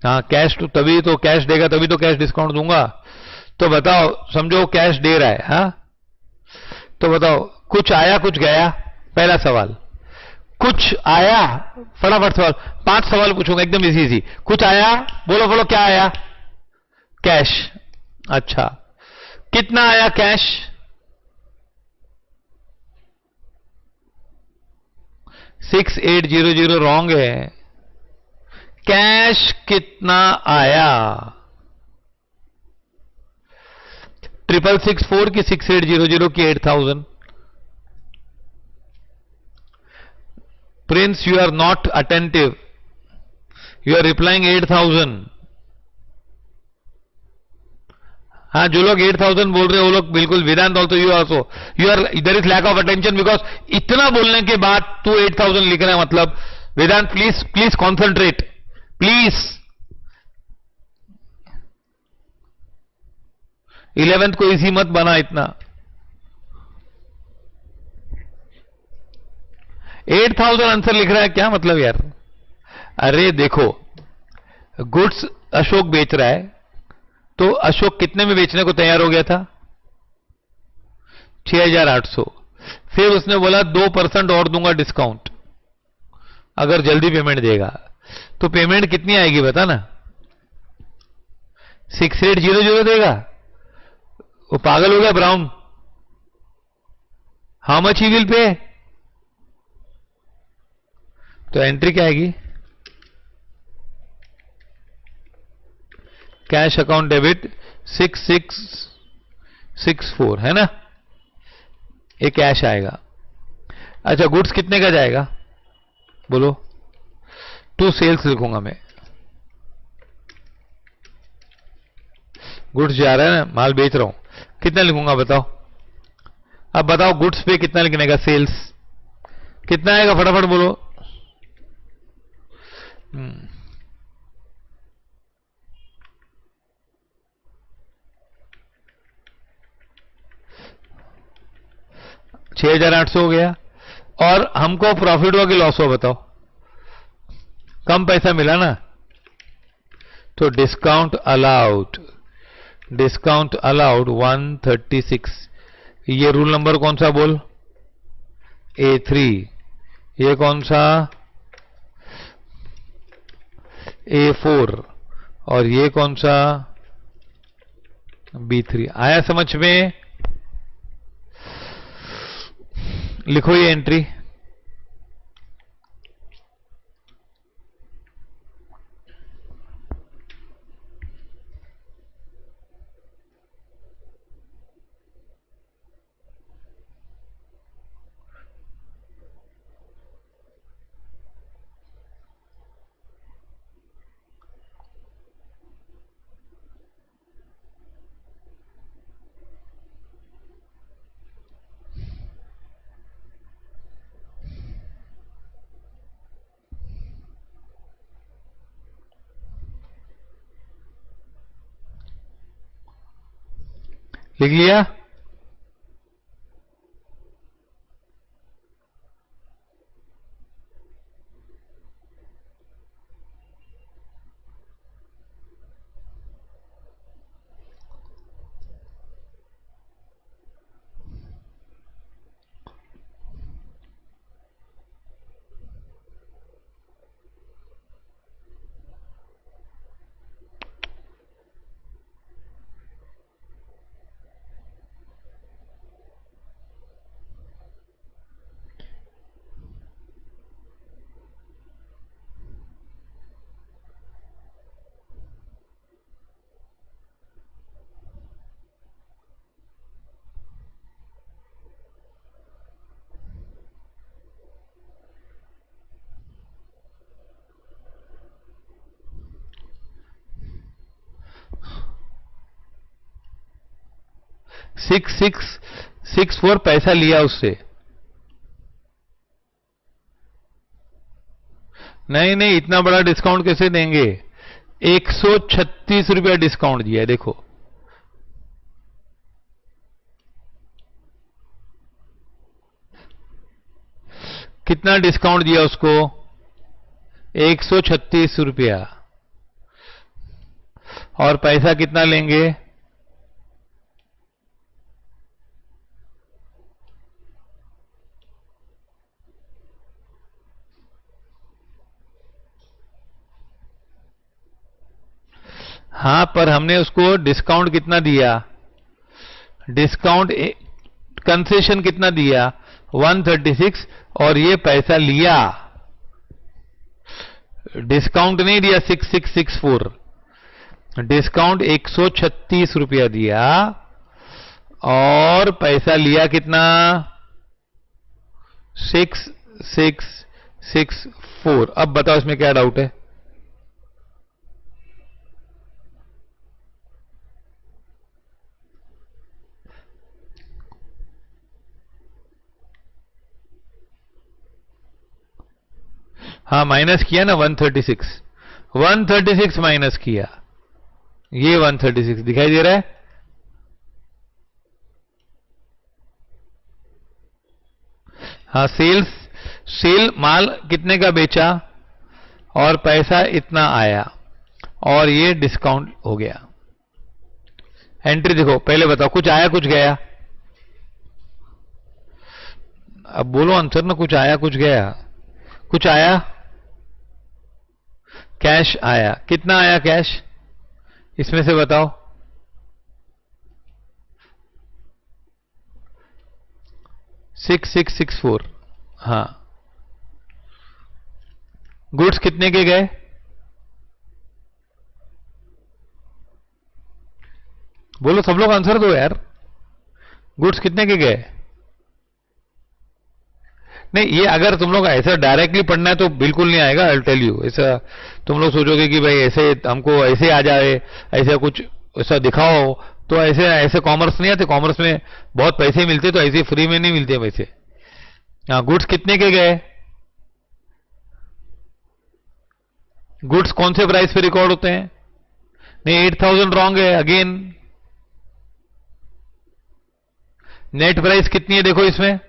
हाँ, कैश तो तभी तो कैश देगा, तभी तो कैश डिस्काउंट दूंगा। तो बताओ, समझो कैश दे रहा है, हाँ, तो बताओ कुछ आया कुछ गया? पहला सवाल, कुछ आया? फटाफट सवाल, 5 सवाल पूछूंगा एकदम इजी इजी। कुछ आया? बोलो बोलो, क्या आया? कैश। अच्छा, कितना आया कैश? 6800 रॉन्ग है। कैश कितना आया? 6664 की 6800 की 8000? Prince, you are not attentive, you are replying 8000। हाँ, जो लोग 8000 बोल रहे हैं वो लोग बिल्कुल, Vedant also, you also, you are, there is lack of attention because इतना बोलने के बाद तू 8000 लिख रहा है, मतलब Vedant please please concentrate please. 11th को इसी मत बना इतना। 8000 आंसर लिख रहा है, क्या मतलब यार? अरे देखो, गुड्स अशोक बेच रहा है, तो अशोक कितने में बेचने को तैयार हो गया था? 6800। फिर उसने बोला 2% और दूंगा डिस्काउंट अगर जल्दी पेमेंट देगा। तो पेमेंट कितनी आएगी बता ना? 6800 देगा? वो पागल हो गया brown? How much he will pay? तो एंट्री क्या आएगी? कैश अकाउंट डेबिट 6664 है ना? ये कैश आएगा। अच्छा, गुड्स कितने का जाएगा बोलो? टू सेल्स लिखूंगा मैं। गुड्स जा रहा है ना, माल बेच रहा हूं, कितना लिखूंगा बताओ? अब बताओ गुड्स पे कितना लिखने का? सेल्स कितना आएगा फटाफट बोलो? 6800 हो गया। और हमको प्रॉफिट हुआ कि लॉस हुआ बताओ? कम पैसा मिला ना, तो डिस्काउंट अलाउड, डिस्काउंट अलाउड 136। ये रूल नंबर कौन सा बोल? A3। ये कौन सा? A4। और ये कौन सा? B3। आया समझ में? लिखो ये एंट्री। लिख लिया? 6664 पैसा लिया उससे। नहीं नहीं, इतना बड़ा डिस्काउंट कैसे देंगे? 136 रुपया डिस्काउंट दिया है, देखो। कितना डिस्काउंट दिया उसको? 136 रुपया। और पैसा कितना लेंगे? हाँ, पर हमने उसको डिस्काउंट कितना दिया? डिस्काउंट कंसेशन कितना दिया? 136, और ये पैसा लिया, डिस्काउंट नहीं दिया 6664, डिस्काउंट 136 रुपया दिया, और पैसा लिया कितना? 6664। अब बताओ इसमें क्या डाउट है? हाँ, माइनस किया ना 136 माइनस किया, ये 136 दिखाई दे रहा है। हाँ, सेल माल कितने का बेचा और पैसा इतना आया, और ये डिस्काउंट हो गया। एंट्री देखो, पहले बताओ कुछ आया कुछ गया? अब बोलो आंसर ना, कुछ आया कुछ गया? कुछ आया? कैश आया। कितना आया कैश इसमें से बताओ? 6664। हाँ, गुड्स कितने के गए? बोलो, सब लोग आंसर दो यार। गुड्स कितने के गए? नहीं, ये अगर तुम लोग ऐसा डायरेक्टली पढ़ना है तो बिल्कुल नहीं आएगा, आई विल टेल यू। ऐसा तुम लोग सोचोगे कि भाई ऐसे हमको ऐसे आ जाए, ऐसा कुछ ऐसा दिखाओ, तो ऐसे ऐसे कॉमर्स नहीं आते। कॉमर्स में बहुत पैसे मिलते, तो ऐसे फ्री में नहीं मिलते पैसे। हाँ, गुड्स कितने के गए? गुड्स कौन से प्राइस पे रिकॉर्ड होते हैं? नहीं, 8000 रॉन्ग है अगेन। नेट प्राइस कितनी है देखो इसमें,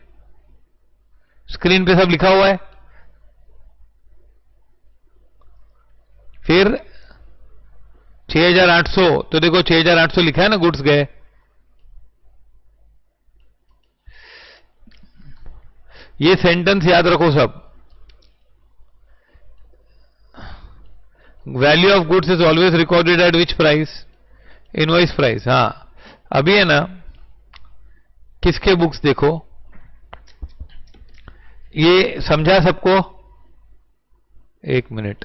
स्क्रीन पे सब लिखा हुआ है। फिर 6800, तो देखो 6800 लिखा है ना, गुड्स गए। ये सेंटेंस याद रखो सब। Value of goods is always recorded at which price? Invoice price. हाँ, अभी है ना, किसके बुक्स देखो, ये समझा सबको? एक मिनट,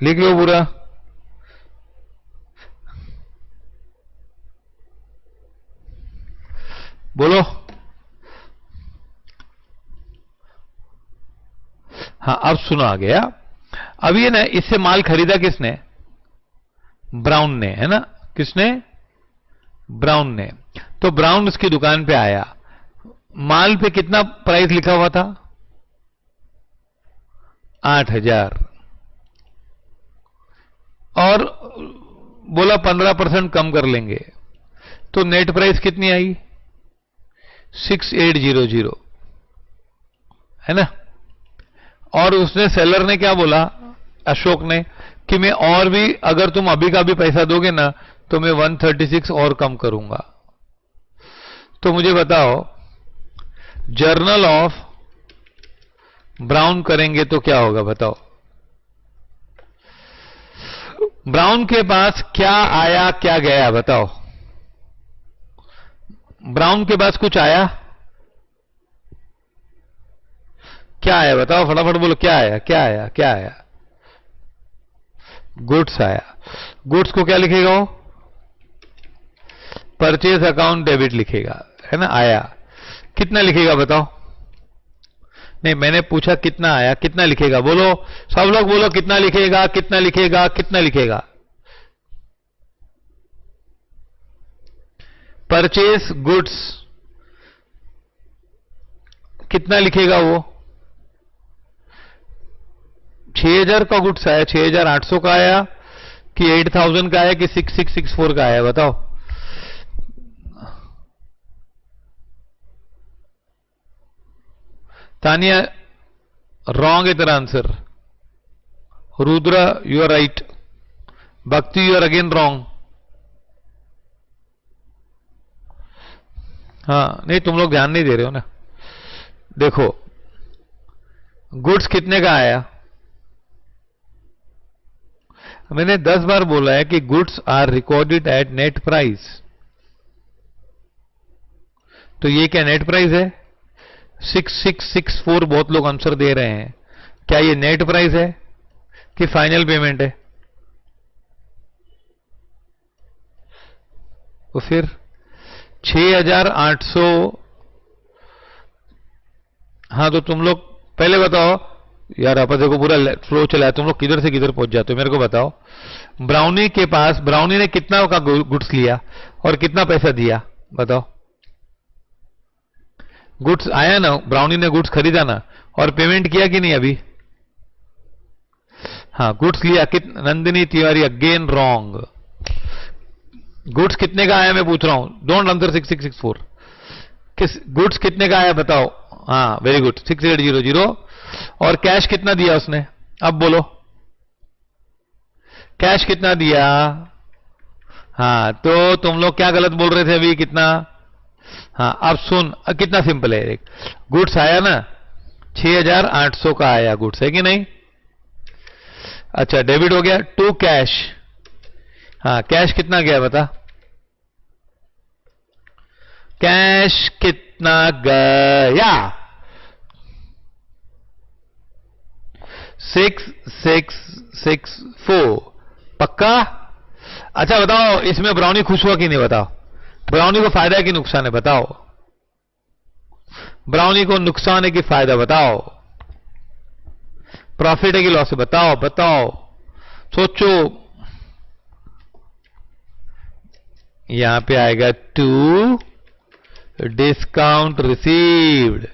लिख लो पूरा। बोलो। हाँ, अब सुनो आ गया। अब ये ना, इससे माल खरीदा किसने? ब्राउन ने, है ना? किसने? ब्राउन ने। तो ब्राउन उसकी दुकान पे आया, माल पे कितना प्राइस लिखा हुआ था? 8000, और बोला 15% कम कर लेंगे, तो नेट प्राइस कितनी आई? 6800, है ना? और उसने, सेलर ने क्या बोला, अशोक ने, कि मैं और भी, अगर तुम अभी का भी पैसा दोगे ना तो मैं 136 और कम करूंगा। तो मुझे बताओ, जर्नल ऑफ ब्राउन करेंगे तो क्या होगा बताओ। ब्राउन के पास क्या आया क्या गया बताओ। ब्राउन के पास कुछ आया, क्या आया बताओ, फटाफट बोलो, क्या आया क्या आया क्या आया। गुड्स आया। गुड्स को क्या लिखेगा वो, परचेज अकाउंट डेबिट लिखेगा, है ना। आया, कितना लिखेगा बताओ। नहीं, मैंने पूछा कितना आया, कितना लिखेगा बोलो, सब लोग बोलो, कितना लिखेगा कितना लिखेगा कितना लिखेगा। परचेज गुड्स कितना लिखेगा वो। 6000 का गुड्स आया, 6800 का आया कि 8000 का आया कि 6664 का आया बताओ। तानिया, रॉन्ग है तेरा answer. Rudra, you are right. Bhakti, you are again wrong. हाँ, नहीं तुम लोग ध्यान नहीं दे रहे हो ना। देखो, गुड्स कितने का आया, मैंने 10 बार बोला है कि goods are recorded at net price. तो ये क्या नेट प्राइस है। 6664 बहुत लोग आंसर दे रहे हैं, क्या ये नेट प्राइस है कि फाइनल पेमेंट है। तो फिर 6800। हाँ, तो तुम लोग पहले बताओ यार, आप देखो पूरा फ्लो चला है, तुम लोग किधर से किधर पहुंच जाते हो मेरे को बताओ। ब्राउनी के पास, ब्राउनी ने कितना का गुड्स लिया और कितना पैसा दिया बताओ। गुड्स आया ना, ब्राउनी ने गुड्स खरीदा ना, और पेमेंट किया कि नहीं अभी। हाँ, गुड्स लिया कितना। Nandini Tiwari again wrong. Goods कितने का आया मैं पूछ रहा हूं, डोंट आंसर 6664। किस गुड्स कितने का आया बताओ। हाँ वेरी गुड, 6800। और कैश कितना दिया उसने, अब बोलो कैश कितना दिया। हाँ, तो तुम लोग क्या गलत बोल रहे थे अभी, कितना। हाँ, अब सुन, कितना सिंपल है। गुड्स आया ना, 6800 का आया गुड्स, है कि नहीं। अच्छा, डेबिट हो गया टू कैश। हाँ, कैश कितना गया बता, कैश कितना गया। 6664 पक्का। अच्छा बताओ, इसमें ब्राउनी खुश हुआ कि नहीं बताओ। ब्राउनी को फायदा है कि नुकसान है बताओ। ब्राउनी को नुकसान है कि फायदा बताओ। प्रॉफिट है कि लॉस है बताओ बताओ, सोचो। यहां पे आएगा to discount received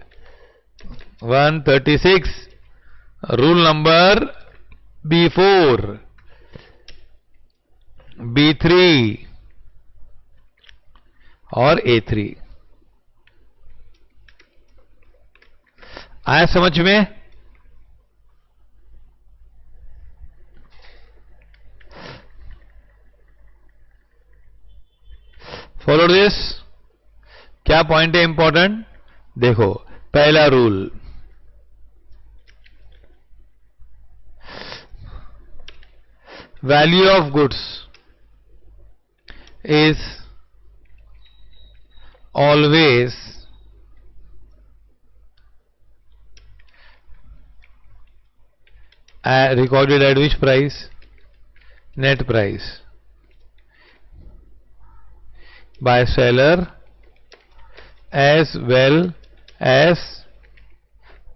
136, rule number B4, B3 और A3। आया समझ में। Follow this. क्या पॉइंट है इंपॉर्टेंट, देखो। पहला rule, value of goods is always recorded at which price, net price, by seller as well as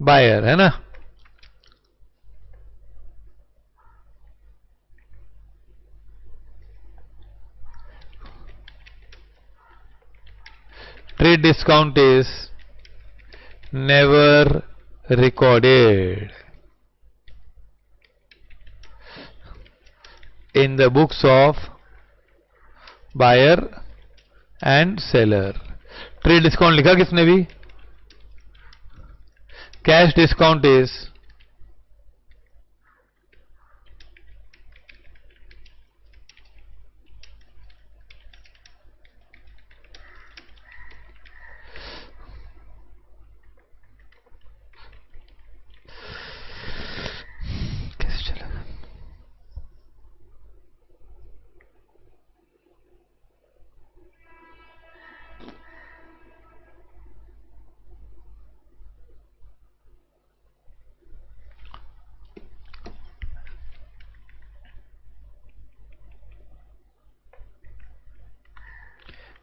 buyer, है ना। Trade discount is never recorded in the books of buyer and seller। Trade discount लिखा किसने भी। Cash discount is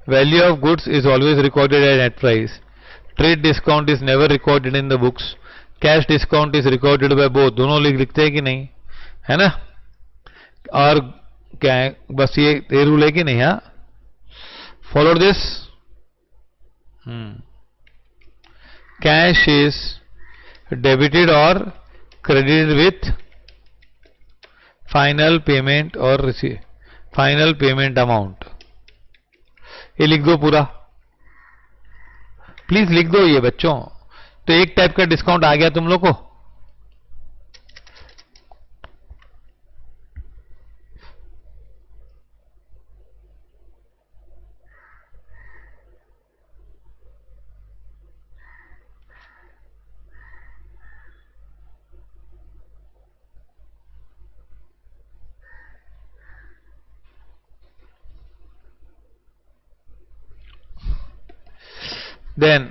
Value of goods is always recorded at net price. Trade discount is never recorded in the books. Cash discount is recorded by both. दोनों लिखते हैं कि नहीं, है ना? और क्या है, बस ये रूल है कि नहीं? हाँ, follow this. Cash is debited or credited with final payment or receive final payment amount. ये लिख दो पूरा, प्लीज लिख दो ये बच्चों. तो एक टाइप का डिस्काउंट आ गया तुम लोग को. देन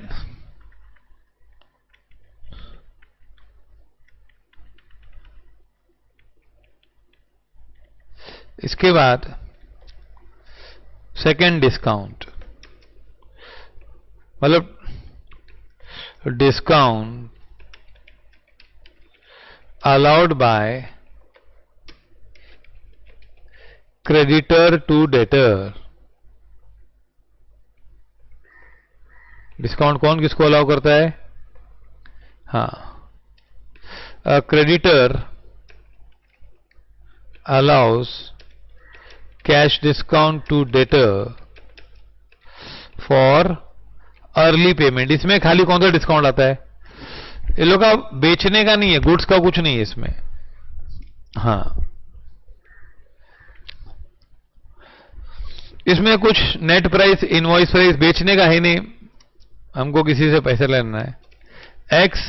इसके बाद सेकेंड डिस्काउंट, मतलब discount allowed by creditor to debtor. Discount कौन किसको अलाउ करता है? हाँ, creditor allows cash discount to debtor for early payment. इसमें खाली कौन सा डिस्काउंट आता है? ये लोग का बेचने का नहीं है, गुड्स का कुछ नहीं है इसमें. हाँ, इसमें कुछ नेट प्राइस, इनवॉइस प्राइस बेचने का है नहीं, हमको किसी से पैसे लेना है. X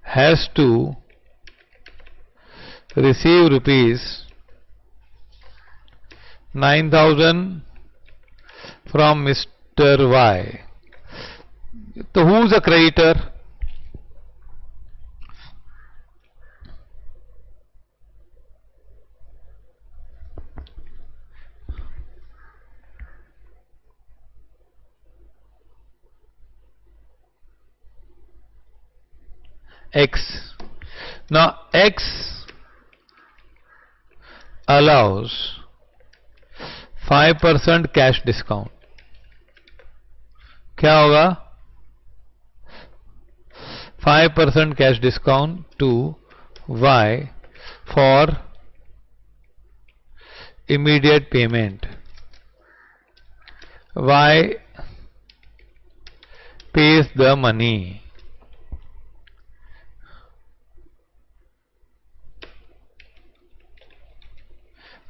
has to receive rupees 9,000 from Mr. Y. तो who is a creditor? X. Now X allows 5% cash discount. क्या होगा? 5% cash discount to Y for immediate payment. Y pays the money.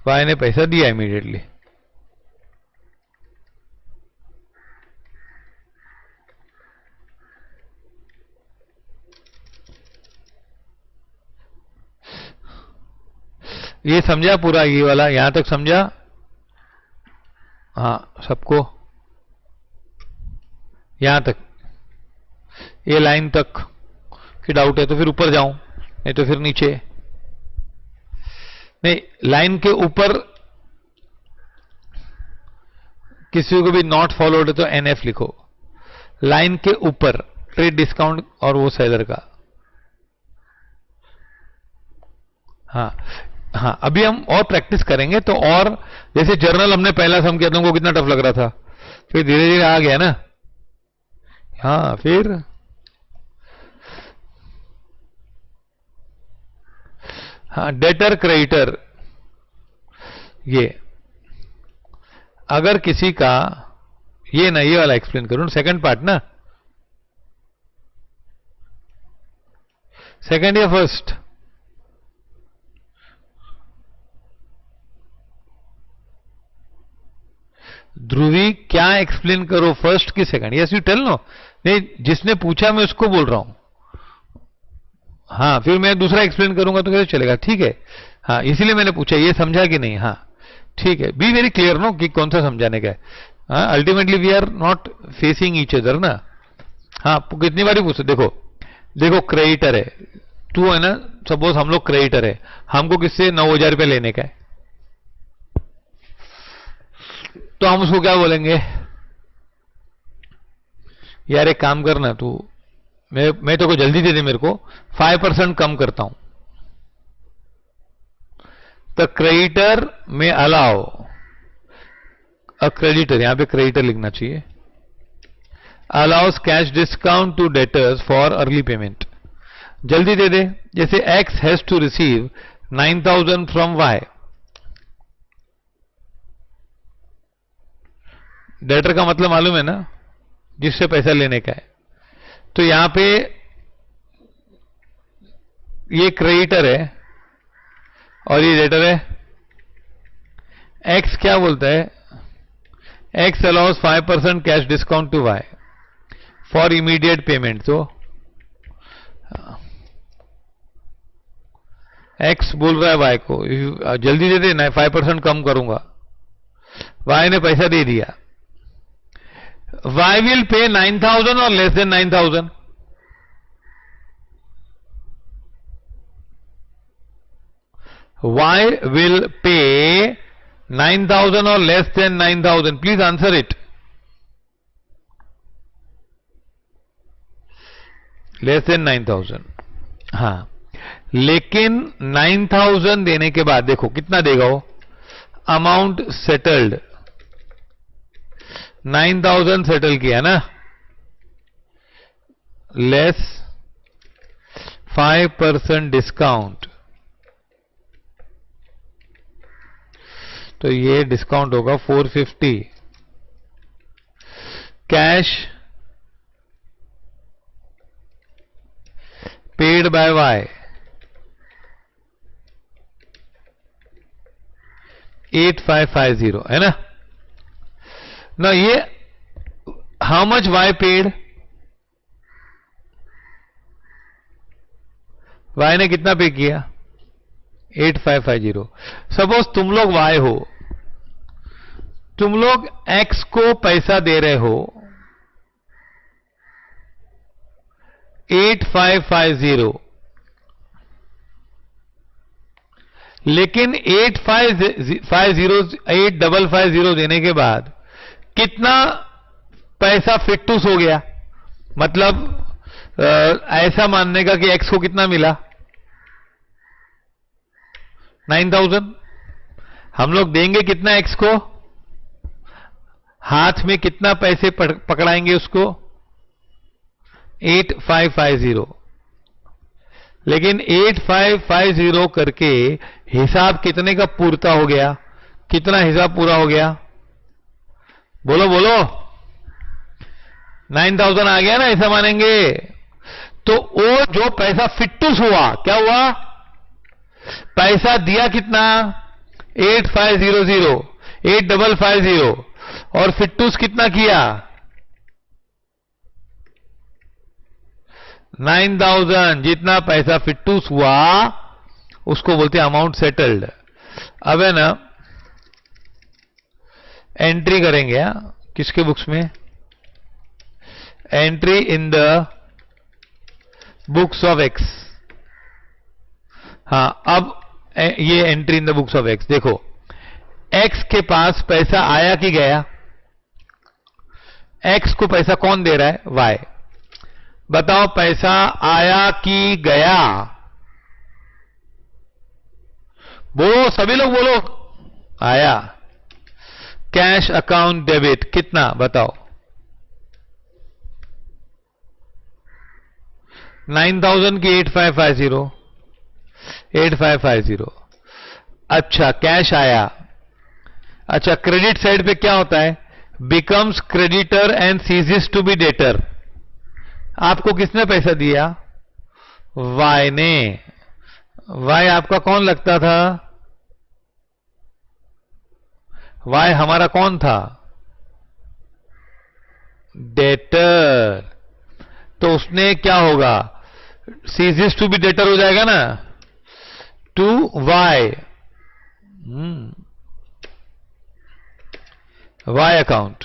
Y ने पैसा दिया इमीडिएटली. ये समझा पूरा, ये वाला यहां तक समझा? हाँ, सबको यहां तक, ये लाइन तक की डाउट है तो फिर ऊपर जाऊं, नहीं तो फिर नीचे. नहीं, लाइन के ऊपर किसी को भी नॉट फॉलोड है तो NF लिखो. लाइन के ऊपर ट्रेड डिस्काउंट और वो सेलर का. हाँ हाँ, अभी हम और प्रैक्टिस करेंगे तो. और जैसे जर्नल हमने पहला सम किया, तुमको कितना टफ लग रहा था, फिर धीरे धीरे आ गया ना. हाँ, फिर हाँ, डेटर क्रेडिटर. ये अगर किसी का, ये ना, ये वाला एक्सप्लेन करूं, सेकंड पार्ट ना, सेकंड या फर्स्ट? ध्रुवी क्या एक्सप्लेन करो, फर्स्ट की second? Yes you tell. No, नहीं, जिसने पूछा मैं उसको बोल रहा हूं. हाँ, फिर मैं दूसरा एक्सप्लेन करूंगा तो कैसे चलेगा? ठीक है. हाँ, इसीलिए मैंने पूछा ये समझा कि नहीं. हाँ ठीक है, बी वेरी क्लियर नो कि कौन सा समझाने का है. हाँ, ultimately we are not facing each other ना. हाँ, कितनी बार पूछो. देखो देखो, क्रेडिटर है तू, है ना, सपोज हम लोग क्रेडिटर है, हमको किससे 9,000 रुपये लेने का है. तो हम उसको क्या बोलेंगे? यार एक काम करना तू, मैं तो को जल्दी दे दे मेरे को, 5% कम करता हूं। तो creditor may allow a creditor, यहां पे क्रेडिटर लिखना चाहिए, allows cash discount to debtors for early payment. जल्दी दे दे, जैसे X has to receive 9,000 from Y. Debtor का मतलब मालूम है ना, जिससे पैसा लेने का है। तो यहां पे ये क्रेडिटर है और ये डेटर है। एक्स क्या बोलता है? X allows 5% cash discount to Y for immediate payment. तो एक्स बोल रहा है वाई को जल्दी दे दे, ना 5% कम करूंगा। वाई ने पैसा दे दिया। वाई विल पे 9,000 और less than 9,000? Y will pay 9,000 और less than 9,000? Please answer it. Less than 9,000, हाँ। लेकिन 9,000 देने के बाद देखो कितना देगा वो, अमाउंट सेटल्ड 9,000 सेटल किया ना, लेस 5% डिस्काउंट, तो ये डिस्काउंट होगा 450। कैश पेड बाय वाई 8550 है ना। ना ये how much Y paid, Y ने कितना पे किया? 8550। सपोज तुम लोग वाई हो, तुम लोग एक्स को पैसा दे रहे हो 8550, लेकिन 8550 देने के बाद कितना पैसा फिटूस हो गया? मतलब ऐसा मानने का कि एक्स को कितना मिला? 9,000। हम लोग देंगे कितना एक्स को? हाथ में कितना पैसे पकड़ाएंगे उसको? 8550। लेकिन 8550 करके हिसाब कितने का पूर्ता हो गया? कितना हिसाब पूरा हो गया? बोलो बोलो। 9,000 आ गया ना, ऐसा मानेंगे। तो वो जो पैसा फिटूस हुआ, क्या हुआ? पैसा दिया कितना? 8500, 8550, और फिटूस कितना किया? 9,000। जितना पैसा फिटूस हुआ उसको बोलते हैं अमाउंट सेटल्ड। अब है ना, एंट्री करेंगे किसके बुक्स में? Entry in the books of x. हाँ, अब ये entry in the books of x. देखो एक्स के पास पैसा आया कि गया? एक्स को पैसा कौन दे रहा है? वाई। बताओ पैसा आया कि गया? बोलो सभी लोग बोलो। आया। कैश अकाउंट डेबिट कितना बताओ? 9,000 की 8550, 8550। अच्छा कैश आया। अच्छा क्रेडिट साइड पे क्या होता है? Becomes creditor and ceases to be debtor. आपको किसने पैसा दिया? वाई ने। वाई आपका कौन लगता था? वाई हमारा कौन था? डेटर। तो उसने क्या होगा? सीजेस टू बी डेटर हो जाएगा ना, to Y. Y account,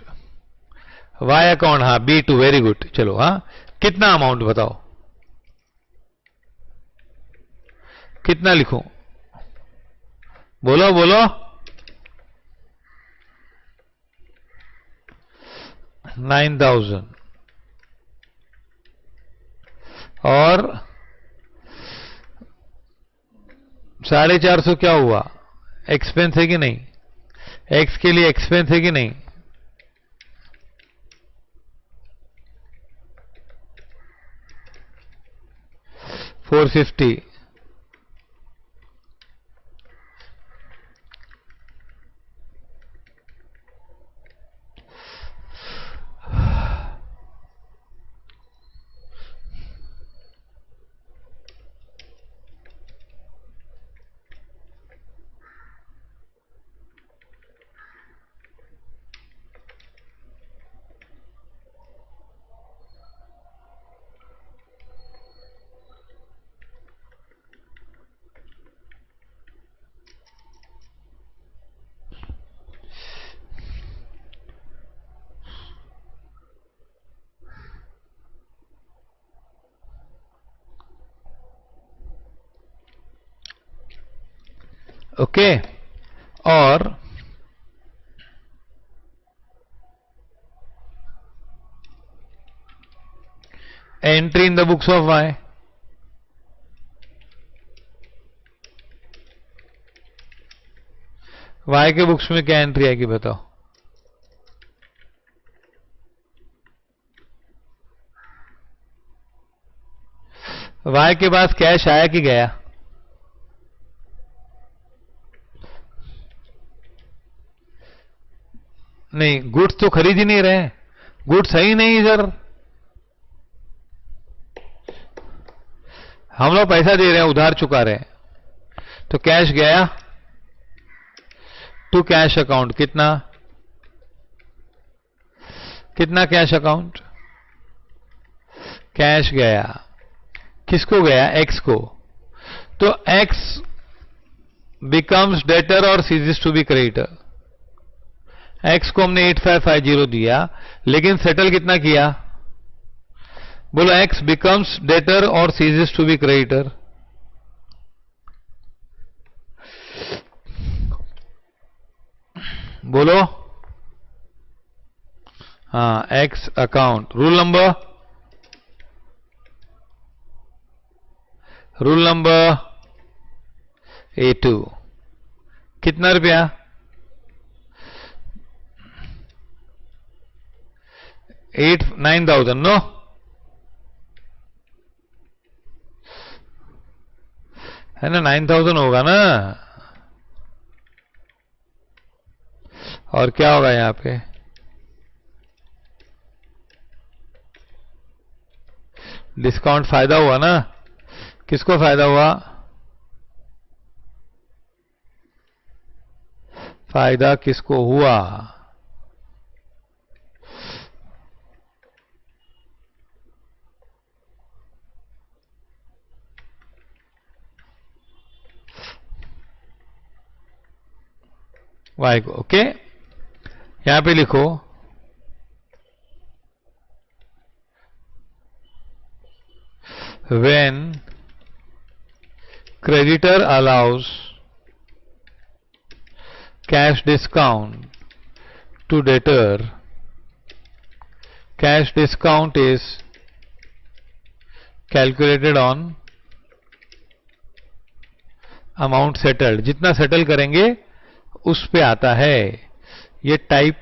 Y account, हाँ B2, वेरी गुड। चलो हाँ, कितना अमाउंट बताओ? कितना लिखूं? बोलो बोलो। 9,000 और 450 क्या हुआ? एक्सपेंस है कि नहीं? एक्स के लिए एक्सपेंस है कि नहीं? $450 ओके। और entry in the books of Y, Y के बुक्स में क्या एंट्री आएगी बताओ? वाई के पास कैश आया कि गया? नहीं, गुड्स तो खरीद ही नहीं रहे, गुड्स है ही नहीं इधर। हम लोग पैसा दे रहे हैं, उधार चुका रहे हैं, तो कैश गया टू कैश अकाउंट। कितना कितना कैश अकाउंट? कैश गया, किसको गया? एक्स को। तो एक्स बिकम्स डेटर और ceases to be creditor. X को हमने 8550 दिया, लेकिन सेटल कितना किया? बोलो, एक्स बिकम्स डेटर और सीजेस टू बी क्रेडिटर। बोलो। हाँ, x account. Rule number A2 कितना रुपया? 9,000 नो? है ना, 9,000 होगा ना। और क्या होगा यहां पे? डिस्काउंट फायदा हुआ ना? किसको फायदा हुआ? फायदा किसको हुआ? वाई को। ओके, यहां पे लिखो when creditor allows cash discount to debtor, cash discount is calculated on amount settled। जितना सेटल करेंगे उस पे आता है। ये टाइप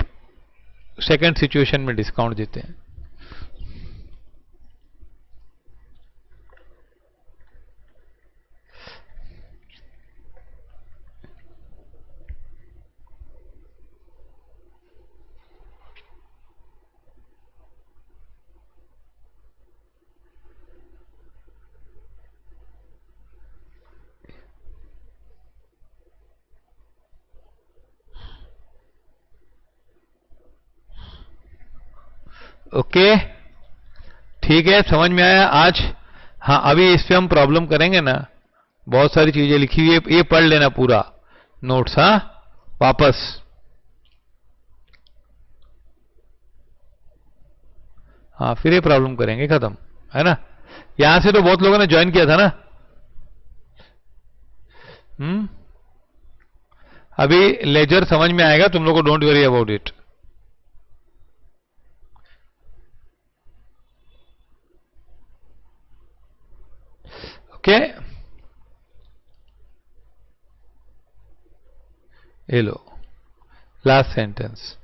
सेकंड सिचुएशन में डिस्काउंट देते हैं। ओके, ठीक है, समझ में आया आज? हाँ, अभी इस पे हम प्रॉब्लम करेंगे ना, बहुत सारी चीजें लिखी हुई है, ये पढ़ लेना पूरा नोट्स। हाँ, वापस। हाँ, फिर ये प्रॉब्लम करेंगे, खत्म है ना। यहां से तो बहुत लोगों ने ज्वाइन किया था ना। अभी लेजर समझ में आएगा तुम लोग को, don't worry about it. Okay, ये लो लास्ट सेंटेंस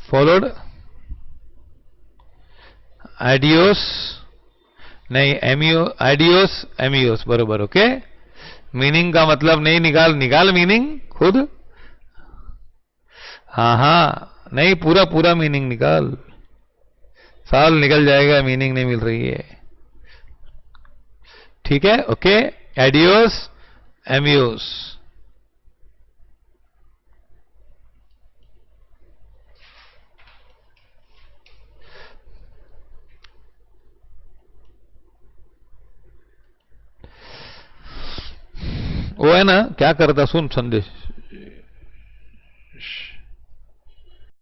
फॉलोड एडियोस, नहीं एमियो, एडियोस एमियोस, बरोबर। ओके, मीनिंग का मतलब नहीं निकाल, निकाल मीनिंग खुद। हाँ हाँ, नहीं पूरा पूरा मीनिंग निकाल, साल निकल जाएगा, मीनिंग नहीं मिल रही है। ठीक है, ओके, एडियोस एमियोस। वो है ना, क्या करता, सुन संदेश,